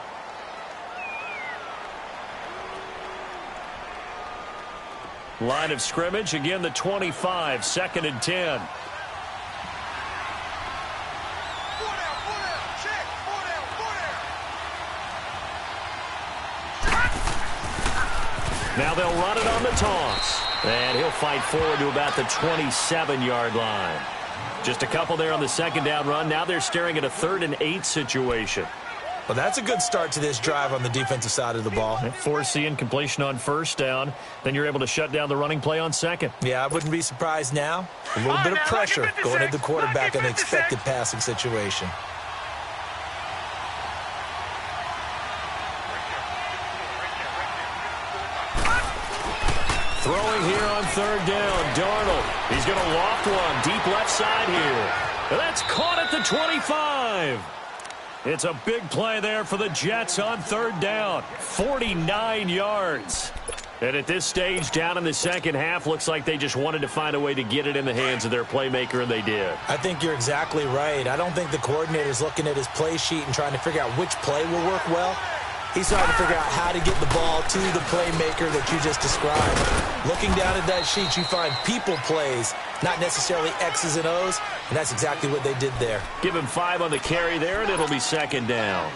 Line of scrimmage. Again, the 25. 2nd and 10. Now they'll run it on the toss. And he'll fight forward to about the 27-yard line. Just a couple there on the 2nd down run. Now they're staring at a 3rd and 8 situation. Well, that's a good start to this drive on the defensive side of the ball. Forcing completion on first down. Then you're able to shut down the running play on second. Yeah, I wouldn't be surprised now. A little bit of pressure going at the quarterback in an expected passing situation. Throwing here on third down, Darnold. He's going to loft one deep left side here. And that's caught at the 25. It's a big play there for the Jets on third down. 49 yards. And at this stage, down in the second half, looks like they just wanted to find a way to get it in the hands of their playmaker, and they did. I think you're exactly right. I don't think the coordinator's looking at his play sheet and trying to figure out which play will work well. He's trying to figure out how to get the ball to the playmaker that you just described. Looking down at that sheet, you find people plays, not necessarily X's and O's, and that's exactly what they did there. Give him 5 on the carry there, and it'll be second down.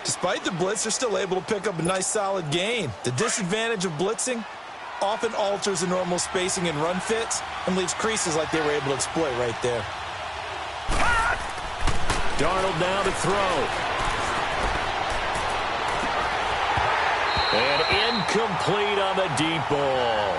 Despite the blitz, they're still able to pick up a nice solid gain. The disadvantage of blitzing often alters the normal spacing and run fits and leaves creases like they were able to exploit right there. Darnold now to throw. And incomplete on the deep ball.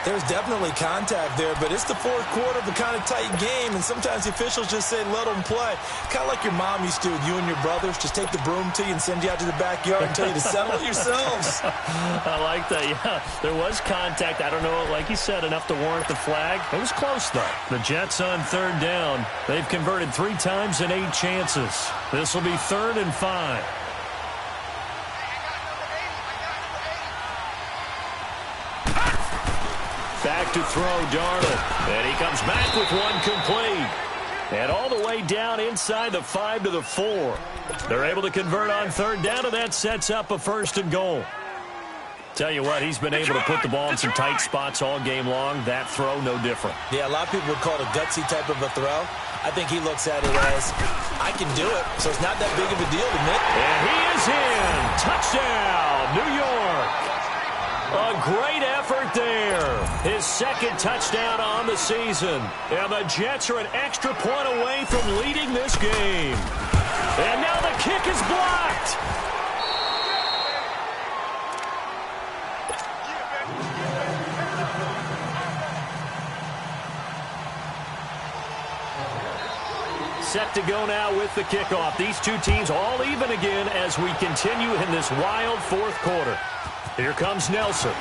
There's definitely contact there, but it's the fourth quarter of a kind of tight game, and sometimes the officials just say, let them play. Kind of like your mom used to with you and your brothers. Just take the broom to you and send you out to the backyard and tell you to settle it yourselves. I like that, yeah. There was contact. I don't know, like you said, enough to warrant the flag. It was close, though. The Jets on third down. They've converted 3 times in 8 chances. This will be 3rd and 5. Back to throw, Darnold. And he comes back with one complete. And all the way down inside the 5 to the 4. They're able to convert on third down, and that sets up a 1st and goal. Tell you what, he's been able to put the ball in some tight spots all game long. That throw, no different. Yeah, a lot of people would call it a gutsy type of a throw. I think he looks at it as, I can do it, so it's not that big of a deal to me. And he is in. Touchdown, New York. A great effort there. His 2nd touchdown on the season. And the Jets are an extra point away from leading this game. And now the kick is blocked. Set to go now with the kickoff. These two teams all even again as we continue in this wild 4th quarter. Here comes Nelson.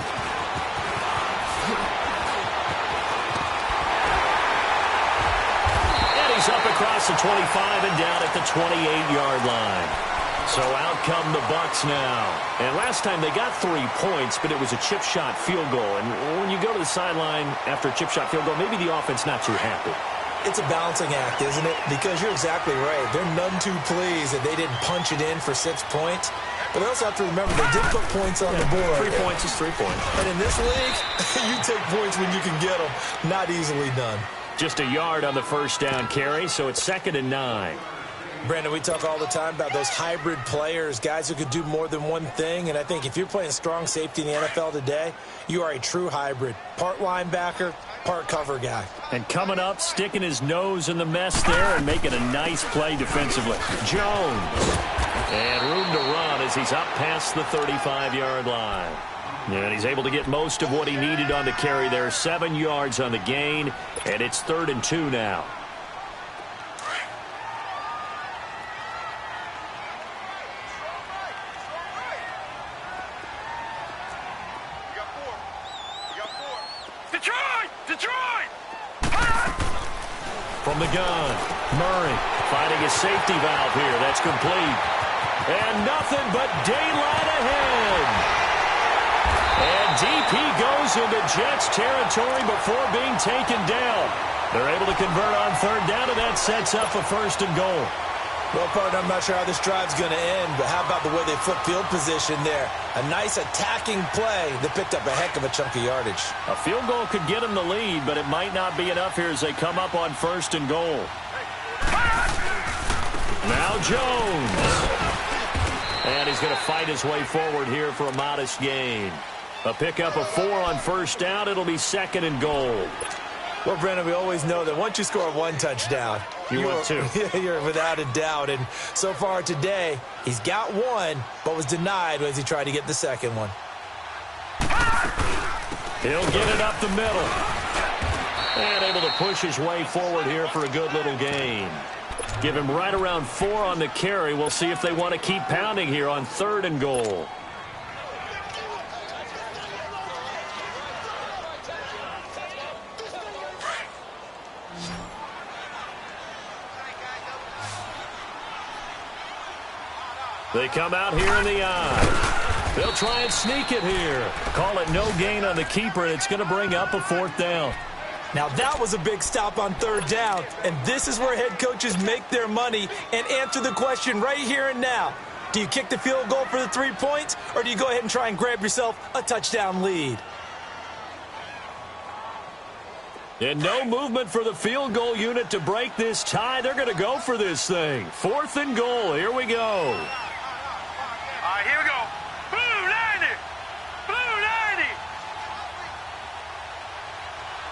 And he's up across the 25 and down at the 28-yard line. So out come the Bucs now. And last time they got 3 points, but it was a chip shot field goal. And when you go to the sideline after a chip shot field goal, maybe the offense not too happy. It's a balancing act, isn't it? Because you're exactly right. They're none too pleased that they didn't punch it in for 6 points. But they also have to remember they did put points on the board. 3 points is 3 points. And in this league, you take points when you can get them. Not easily done. Just a yard on the first down carry, so it's 2nd and 9. Brandon, we talk all the time about those hybrid players, guys who could do more than one thing. And I think if you're playing strong safety in the NFL today, you are a true hybrid. Part linebacker, part cover guy. And coming up, sticking his nose in the mess there and making a nice play defensively. Jones. And room to run as he's up past the 35-yard line. And he's able to get most of what he needed on the carry there. 7 yards on the gain, and it's 3rd and 2 now. Detroit! From the gun, Murray finding his safety valve here. That's complete. And nothing but daylight ahead. And DP goes into Jets territory before being taken down. They're able to convert on third down, and that sets up a 1st and goal. Well, partner, I'm not sure how this drive's going to end, but how about the way they flip field position there? A nice attacking play that picked up a heck of a chunk of yardage. A field goal could get them the lead, but it might not be enough here as they come up on 1st and goal. Now Jones. And he's going to fight his way forward here for a modest gain. A pickup of 4 on 1st down. It'll be 2nd and goal. Well, Brandon, we always know that once you score 1 touchdown, You want two. You're without a doubt. And so far today, he's got one, but was denied as he tried to get the second one. He'll get it up the middle. And able to push his way forward here for a good little gain. Give him right around 4 on the carry. We'll see if they want to keep pounding here on 3rd and goal. They come out here in the eye. They'll try and sneak it here. Call it no gain on the keeper, and it's going to bring up a 4th down. Now that was a big stop on 3rd down, and this is where head coaches make their money and answer the question right here and now. Do you kick the field goal for the 3 points, or do you go ahead and try and grab yourself a touchdown lead? And no movement for the field goal unit to break this tie. They're going to go for this thing. 4th and goal. Here we go. All right, here we go. Blue 90. Blue 90.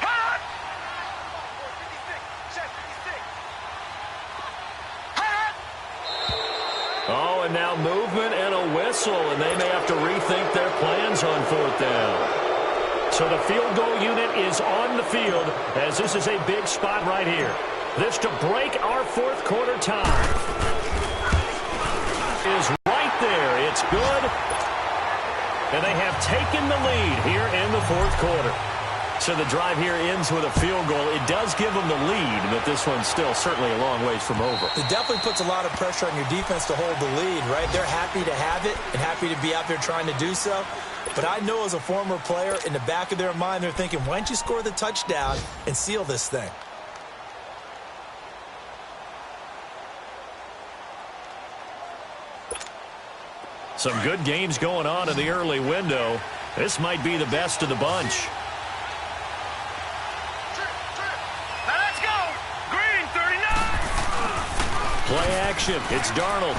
Hot. Oh, and now movement and a whistle, and they may have to rethink their plans on 4th down. So the field goal unit is on the field as this is a big spot right here. This to break our 4th quarter tie. Is right there. It's good. And they have taken the lead here in the 4th quarter. So the drive here ends with a field goal. It does give them the lead, but this one's still certainly a long ways from over. It definitely puts a lot of pressure on your defense to hold the lead, right? They're happy to have it and happy to be out there trying to do so. But I know as a former player, in the back of their mind, they're thinking, why don't you score the touchdown and seal this thing? Some good games going on in the early window. This might be the best of the bunch. Now let's go. Green 39. Play action. It's Darnold.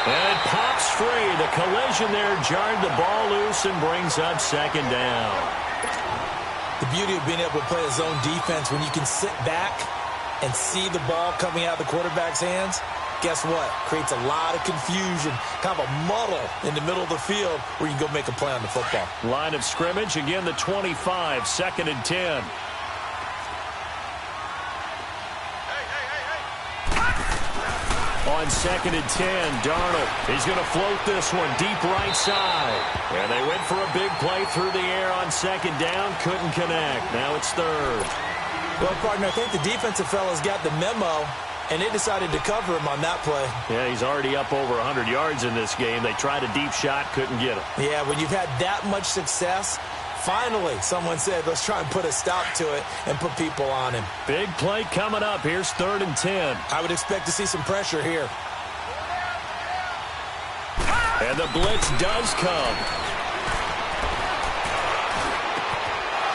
And it pops free. The collision there jarred the ball loose and brings up 2nd down. The beauty of being able to play a zone defense when you can sit back and see the ball coming out of the quarterback's hands, guess what? Creates a lot of confusion, kind of a muddle in the middle of the field where you can go make a play on the football. Line of scrimmage, again the 25, 2nd and 10. On 2nd and 10, Darnold. He's going to float this one deep right side. And they went for a big play through the air on 2nd down. Couldn't connect. Now it's 3rd. Well, partner, I think the defensive fellas got the memo, and they decided to cover him on that play. Yeah, he's already up over 100 yards in this game. They tried a deep shot, couldn't get him. Yeah, when you've had that much success, finally someone said, let's try and put a stop to it and put people on him. Big play coming up. Here's 3rd and 10. I would expect to see some pressure here. And the blitz does come.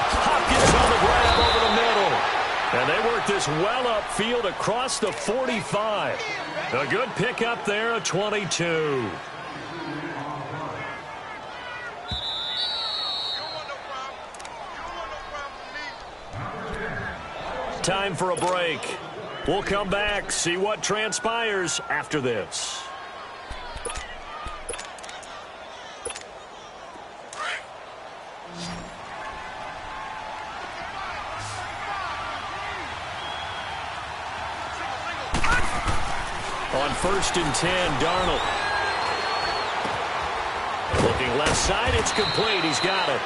Hopkins on the grab over the middle. And they work this well upfield across the 45. A good pickup there, a 22. Time for a break. We'll come back, see what transpires after this. On 1st and 10, Darnold. Looking left side, it's complete. He's got it.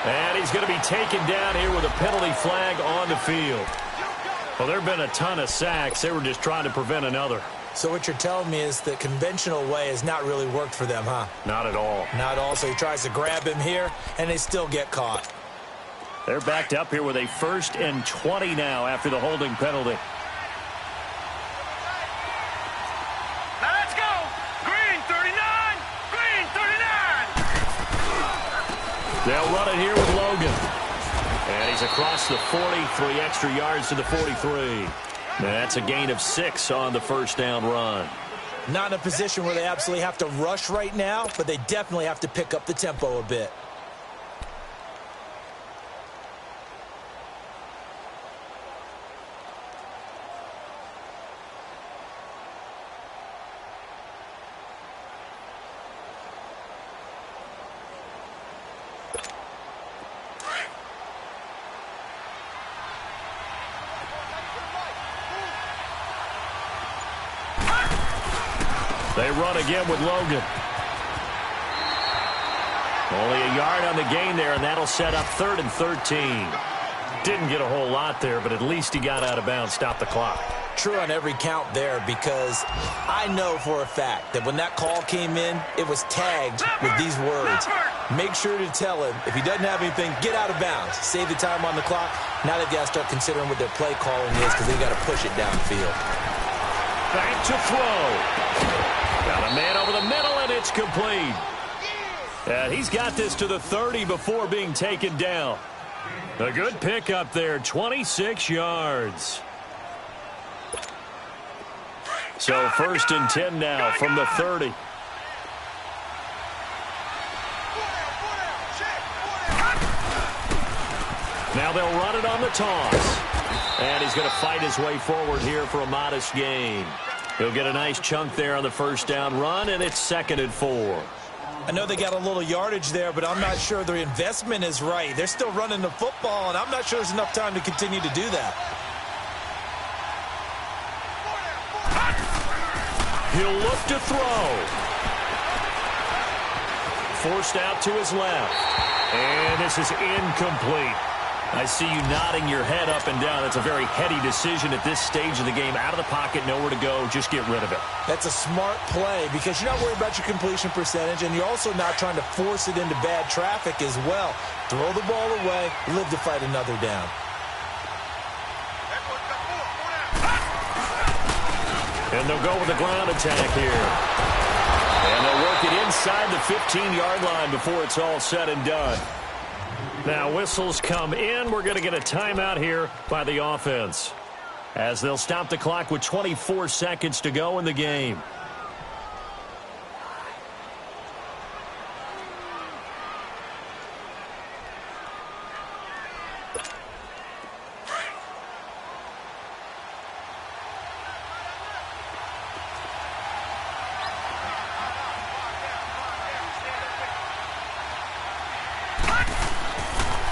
And he's going to be taken down here with a penalty flag on the field. Well, there have been a ton of sacks. They were just trying to prevent another. So what you're telling me is the conventional way has not really worked for them, huh? Not at all. Not at all. So he tries to grab him here, and they still get caught. They're backed up here with a 1st and 20 now after the holding penalty. Now let's go. Green 39. Green 39. They'll run it here with Logan. And he's across the 40, 3 extra yards to the 43. That's a gain of 6 on the 1st down run. Not in a position where they absolutely have to rush right now, but they definitely have to pick up the tempo a bit. They run again with Logan. Only a yard on the gain there, and that'll set up 3rd and 13. Didn't get a whole lot there, but at least he got out of bounds, stopped the clock. True on every count there, because I know for a fact that when that call came in, it was tagged with these words. Make sure to tell him, if he doesn't have anything, get out of bounds. Save the time on the clock. Now they've got to start considering what their play calling is, because they've got to push it downfield. Back to throw. Got a man over the middle, and it's complete. And he's got this to the 30 before being taken down. A good pickup there, 26 yards. So 1st and 10 now from the 30. Now they'll run it on the toss. And he's going to fight his way forward here for a modest gain. He'll get a nice chunk there on the 1st down run, and it's 2nd and 4. I know they got a little yardage there, but I'm not sure their investment is right. They're still running the football, and I'm not sure there's enough time to continue to do that. He'll look to throw. Forced out to his left. And this is incomplete. I see you nodding your head up and down. That's a very heady decision at this stage of the game. Out of the pocket, nowhere to go. Just get rid of it. That's a smart play because you're not worried about your completion percentage, and you're also not trying to force it into bad traffic as well. Throw the ball away, live to fight another down. And they'll go with a ground attack here. And they'll work it inside the 15-yard line before it's all said and done. Now whistles come in. We're going to get a timeout here by the offense, as they'll stop the clock with 24 seconds to go in the game.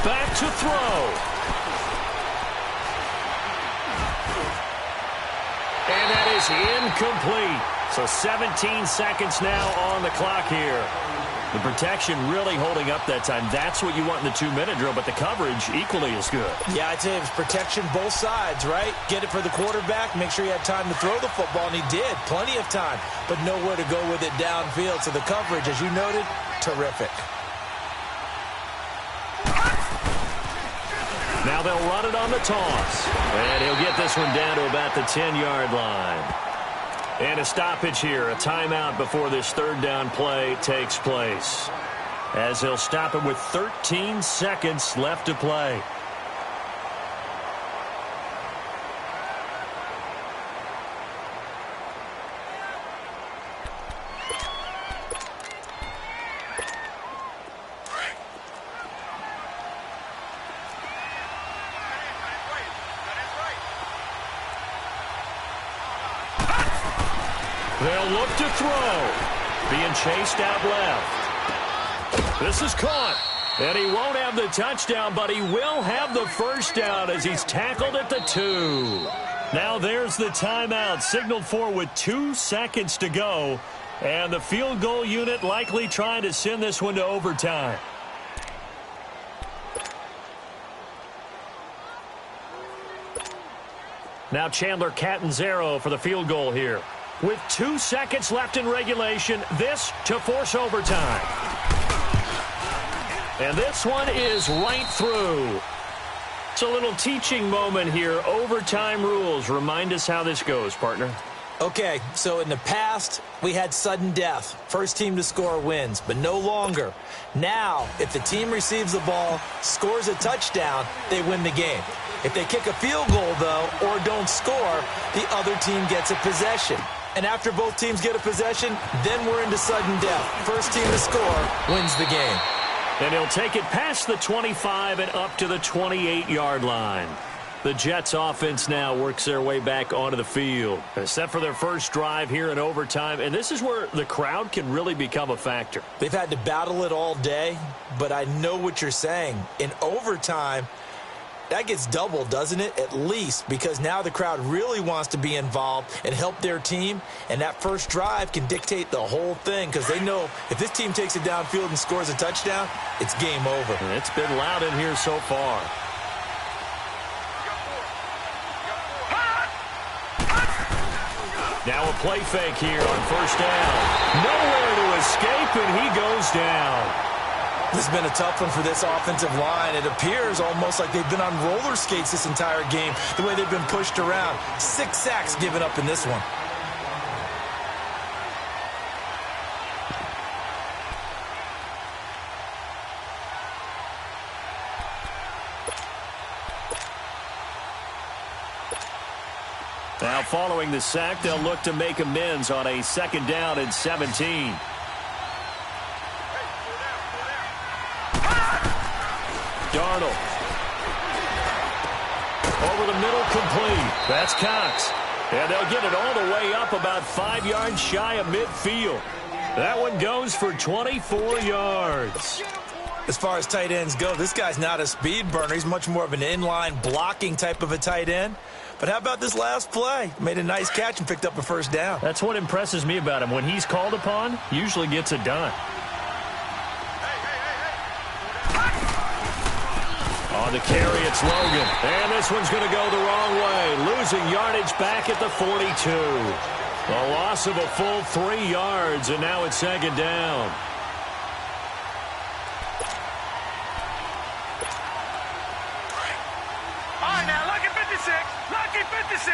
Back to throw. And that is incomplete. So 17 seconds now on the clock here. The protection really holding up that time. That's what you want in the 2-minute drill, but the coverage equally as good. Yeah, I'd say it was protection both sides, right? Get it for the quarterback, make sure he had time to throw the football, and he did. Plenty of time, but nowhere to go with it downfield. So the coverage, as you noted, terrific. Now they'll run it on the toss. And he'll get this one down to about the 10-yard line. And a stoppage here, a timeout before this 3rd down play takes place, as he'll stop him with 13 seconds left to play. They'll look to throw. Being chased out left. This is caught. And he won't have the touchdown, but he will have the 1st down as he's tackled at the 2. Now there's the timeout signaled for with 2 seconds to go. And the field goal unit likely trying to send this one to overtime. Now Chandler Catanzaro for the field goal here. With 2 seconds left in regulation, this to force overtime. And this one is right through. It's a little teaching moment here. Overtime rules. Remind us how this goes, partner. Okay, so in the past, we had sudden death. First team to score wins, but no longer. Now, if the team receives the ball, scores a touchdown, they win the game. If they kick a field goal, though, or don't score, the other team gets a possession. And after both teams get a possession, then we're into sudden death. First team to score wins the game. And he'll take it past the 25 and up to the 28-yard line. The Jets offense now works their way back onto the field. Set for their first drive here in overtime. And this is where the crowd can really become a factor. They've had to battle it all day, but I know what you're saying. In overtime, That gets doubled, doesn't it? At least, because now the crowd really wants to be involved and help their team, and that first drive can dictate the whole thing because they know if this team takes it downfield and scores a touchdown, it's game over. It's been loud in here so far. Now a play fake here on first down. Nowhere to escape, and he goes down. This has been a tough one for this offensive line. It appears almost like they've been on roller skates this entire game, the way they've been pushed around. 6 sacks given up in this one. Now following the sack, they'll look to make amends on a 2nd down and 17. Darnold. Over the middle, complete. That's Cox. And they'll get it all the way up about 5 yards shy of midfield. That one goes for 24 yards. As far as tight ends go, this guy's not a speed burner. He's much more of an inline blocking type of a tight end. But how about this last play? Made a nice catch and picked up a first down. That's what impresses me about him. When he's called upon, usually gets it done. On the carry, it's Logan. And this one's going to go the wrong way. Losing yardage back at the 42. A loss of a full 3 yards, and now it's 2nd down. All right, now, lucky 56. Lucky 56.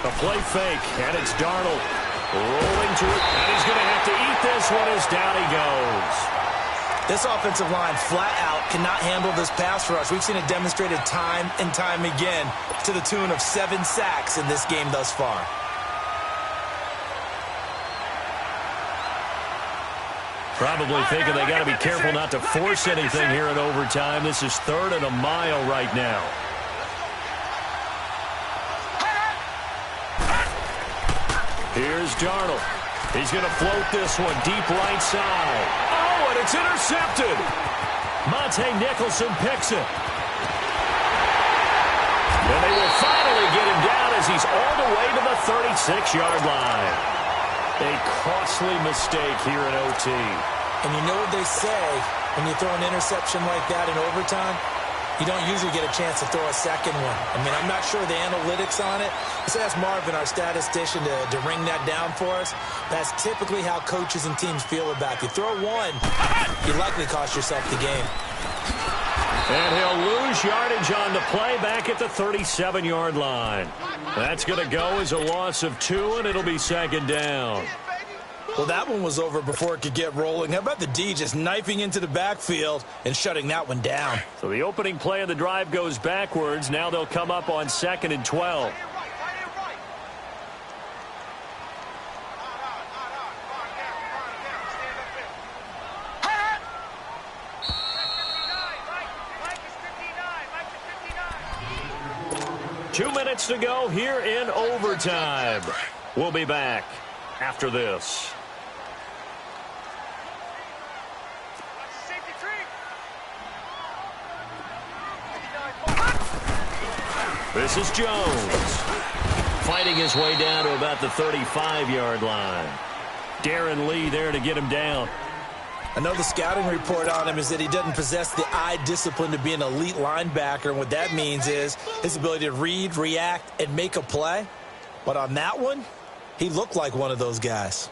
A play fake, and it's Darnold. Rolling to it, and he's going to have to eat this one as down he goes. This offensive line flat out cannot handle this pass rush. We've seen it demonstrated time and time again to the tune of 7 sacks in this game thus far. Probably thinking they got to be careful not to force anything here in overtime. This is 3rd and a mile right now. Here's Darnold. He's going to float this one deep right side. Oh, and it's intercepted. Monte Nicholson picks it. And they will finally get him down as he's all the way to the 36-yard line. A costly mistake here in OT. And you know what they say, when you throw an interception like that in overtime, you don't usually get a chance to throw a second one. I mean, I'm not sure the analytics on it. So that's Marvin, our statistician, to ring that down for us. That's typically how coaches and teams feel about you. Throw one, you likely cost yourself the game. And he'll lose yardage on the play back at the 37-yard line. That's going to go as a loss of 2, and it'll be 2nd down. Well, that one was over before it could get rolling. How about the D just knifing into the backfield and shutting that one down? So the opening play of the drive goes backwards. Now they'll come up on 2nd and 12. Two minutes to go here in overtime. We'll be back after this. This is Jones. Fighting his way down to about the 35-yard line. Darren Lee there to get him down. I know the scouting report on him is that he doesn't possess the eye discipline to be an elite linebacker. And what that means is his ability to read, react, and make a play. But on that one, he looked like one of those guys.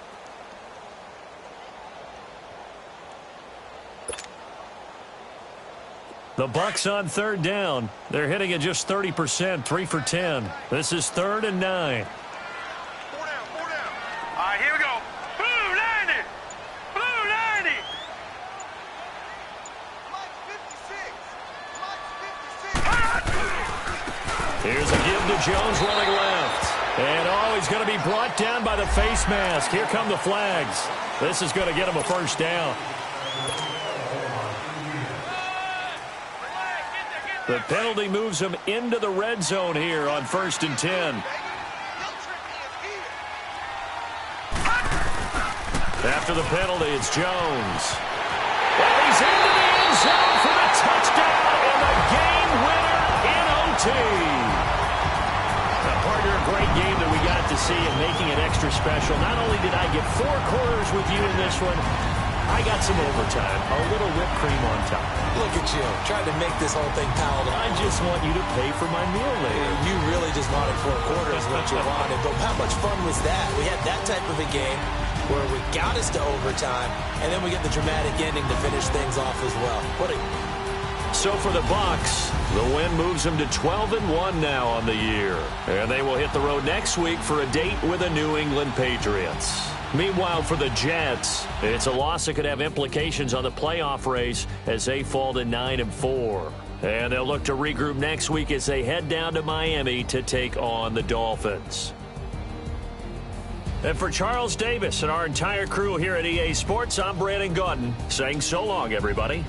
The Bucs on 3rd down. They're hitting at just 30%, 3 for 10. This is 3rd and 9. 4 down, 4 down. All right, here we go. Blue 90. Blue 90. Here's a give to Jones running left. And, oh, he's going to be brought down by the face mask. Here come the flags. This is going to get him a first down. The penalty moves him into the red zone here on 1st and 10. after the penalty, it's Jones. And he's into the end zone for the touchdown and the game winner in OT. Partner, a great game that we got to see and making it extra special. Not only did I get 4 quarters with you in this one, I got some overtime, a little whipped cream on top. Look at you, trying to make this whole thing palatable. I just want you to pay for my meal later. You really just wanted 4 quarters what you wanted, but how much fun was that? We had that type of a game where we got us to overtime, and then we get the dramatic ending to finish things off as well. So for the Bucs, the win moves them to 12-1 now on the year. And they will hit the road next week for a date with the New England Patriots. Meanwhile, for the Jets, it's a loss that could have implications on the playoff race as they fall to 9-4. And they'll look to regroup next week as they head down to Miami to take on the Dolphins. And for Charles Davis and our entire crew here at EA Sports, I'm Brandon Gaudin saying so long, everybody.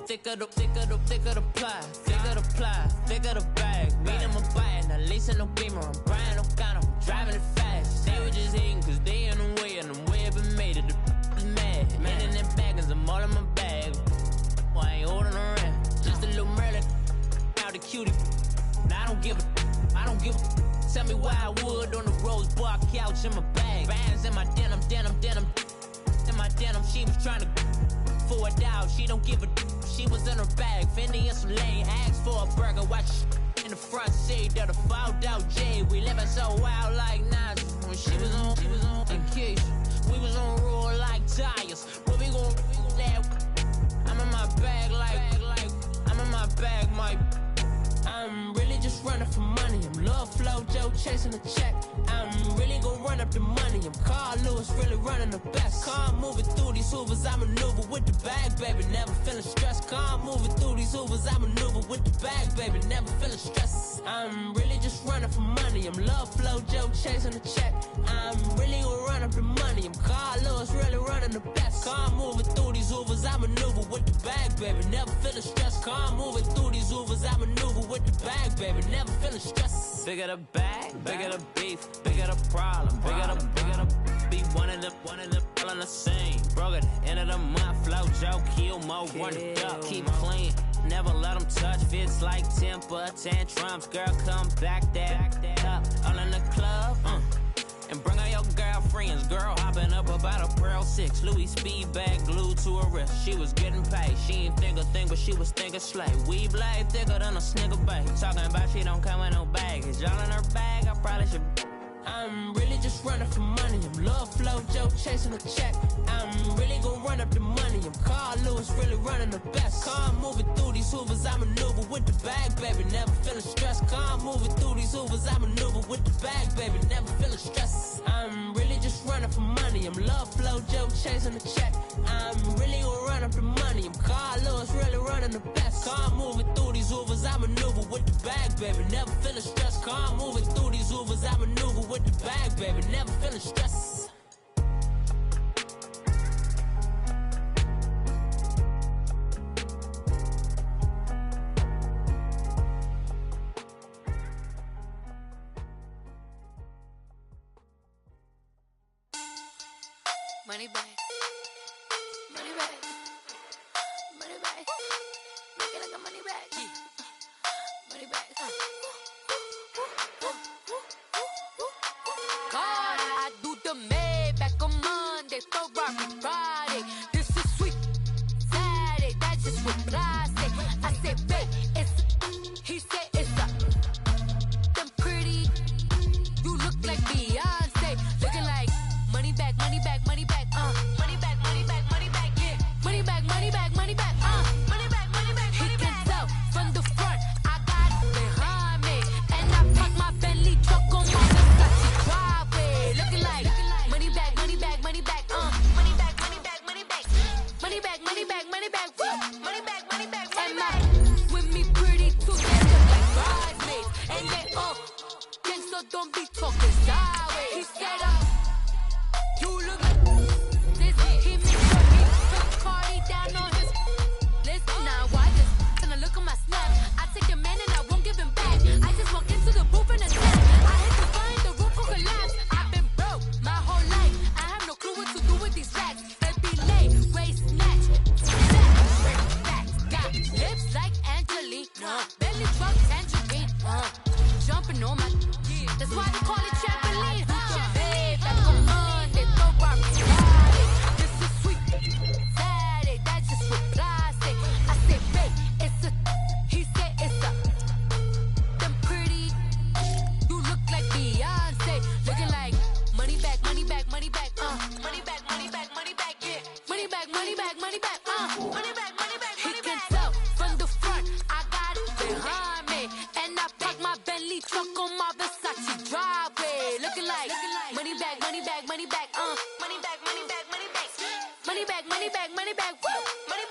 Thicker the pie, thicker the bag. Meet him a bite, now listen no beamer. I'm Brian O'Connor, I'm driving it fast. They were just hating cause they in the way, and the way I've been made it, the is mad. Man in that bag, cause I'm all in my bag. Well, I ain't holding around, just a little Merlin, out the cutie. Now I don't give a, tell me why I would on the rose bar couch in my bag. Bands in my denim. In my denim, she was trying to for a doubt, she don't give a. She was in her bag, Fendi and some lane, asked for a burger, watch in the front seat of the fouled out J. We living so wild like Nas. When she was on vacation, we was on roll like tires. Where we gon' that? I'm in my bag like I'm in my bag, my. I'm really just running for money. I'm Love Flow Joe chasing a check. I'm really gon' run up the money. I'm Carl Lewis, really running the best. Car moving through these Hoovers, I maneuver with the bag, baby. Never feeling stressed. Car moving through these Hoovers, I maneuver with the bag, baby. Never feeling stressed. I'm really just running for money. I'm Love Flow Joe chasing a check. I'm really gon' run up the money. I'm Carl Lewis, really running the best. Car moving through these Hoovers, I maneuver with the bag, baby. Never feeling stressed. Car moving through these Hoovers, I maneuver with the bag, baby. Never feeling stressed. Bigger the bag, bigger the beef, bigger the problem, bigger the be one of the all on the same. Broke at the end of the month, flow Joe, kill mo, run it up, keep clean. Never let them touch, fits like temper tantrums. Girl, come back that up, all in the club. And bring all your girlfriends. Girl hopping up about a Pearl 6. Louis speed bag glued to her wrist. She was getting paid. She ain't think a thing, but she was thinking slay. We blade thicker than a snigger bag. Talking about she don't come with no baggage. Y'all in her bag, I probably should. I'm really just running for money. I'm love flow, Joe chasing a check. I'm really gonna run up the money. I'm Carl Lewis, really running the best. Car moving through these hoovers, I maneuver with the bag, baby. Never feeling stressed. Car moving through these hoovers, I maneuver with the bag, baby. Never feeling stressed. I'm really just running for money. I'm love flow, Joe chasing a check. I'm really gonna run up the money. I'm Carl Lewis, really running the best. Car moving through these hoovers, I maneuver with the bag, baby. Never feeling stressed. Car moving through these hoovers, I maneuver with the bag, baby. Never feeling stressed. Money bag, money bag, money bag. Make it like a money bag, money bag. God, I do the Maybach on Monday, Ferrari Friday. This is sweet Saturday, that's just what I say. I say, babe, it's. He said it's a. Them pretty, you look like Beyonce, looking like money bag, money bag, money bag. Money bag, money bag, money bag, yeah. Money bag, money bag, money bag, money bag, money bag, money bag. He can tell from the front, I got it behind me. And I park my Bentley truck on my Versace driveway. Looking like money bag, money bag, money bag, money bag, money bag, money bag. Money bag, money bag, money bag, woo. Money bag, money bag, money bag. And with me pretty too, they look like bridesmaids. And they all gang, so don't be talking sideways. He said, you look this, he made sure he put Cardi down on his list. Now why this? Gonna look at my snap. I take your man and I won't give him back. I just walk into the booth and a snap. I had to find the roof will collapse. I've been broke my whole life. I have no clue what to do with these racks. They be late, waist snatch, back, got lips like Angelina, belly truck tangerine, jumping on my. That's why they call it trampoline. Babe, that's on Monday, Ferrari Friday. This is sweet Saturday, that's just what I say. I say, babe, it's a. He said it's a. Them pretty, you look like Beyonce, looking like money bag, money bag, money bag, money bag, money bag, money bag, yeah. Money bag, money bag, money bag, money bag, money bag, money bag. He can tell from the front, I got it behind me, and I park my Bentley truck on my Versace driveway. Looking like money bag, money bag, money bag, money bag, money bag, money bag, money bag, money bag, money bag, woo. Money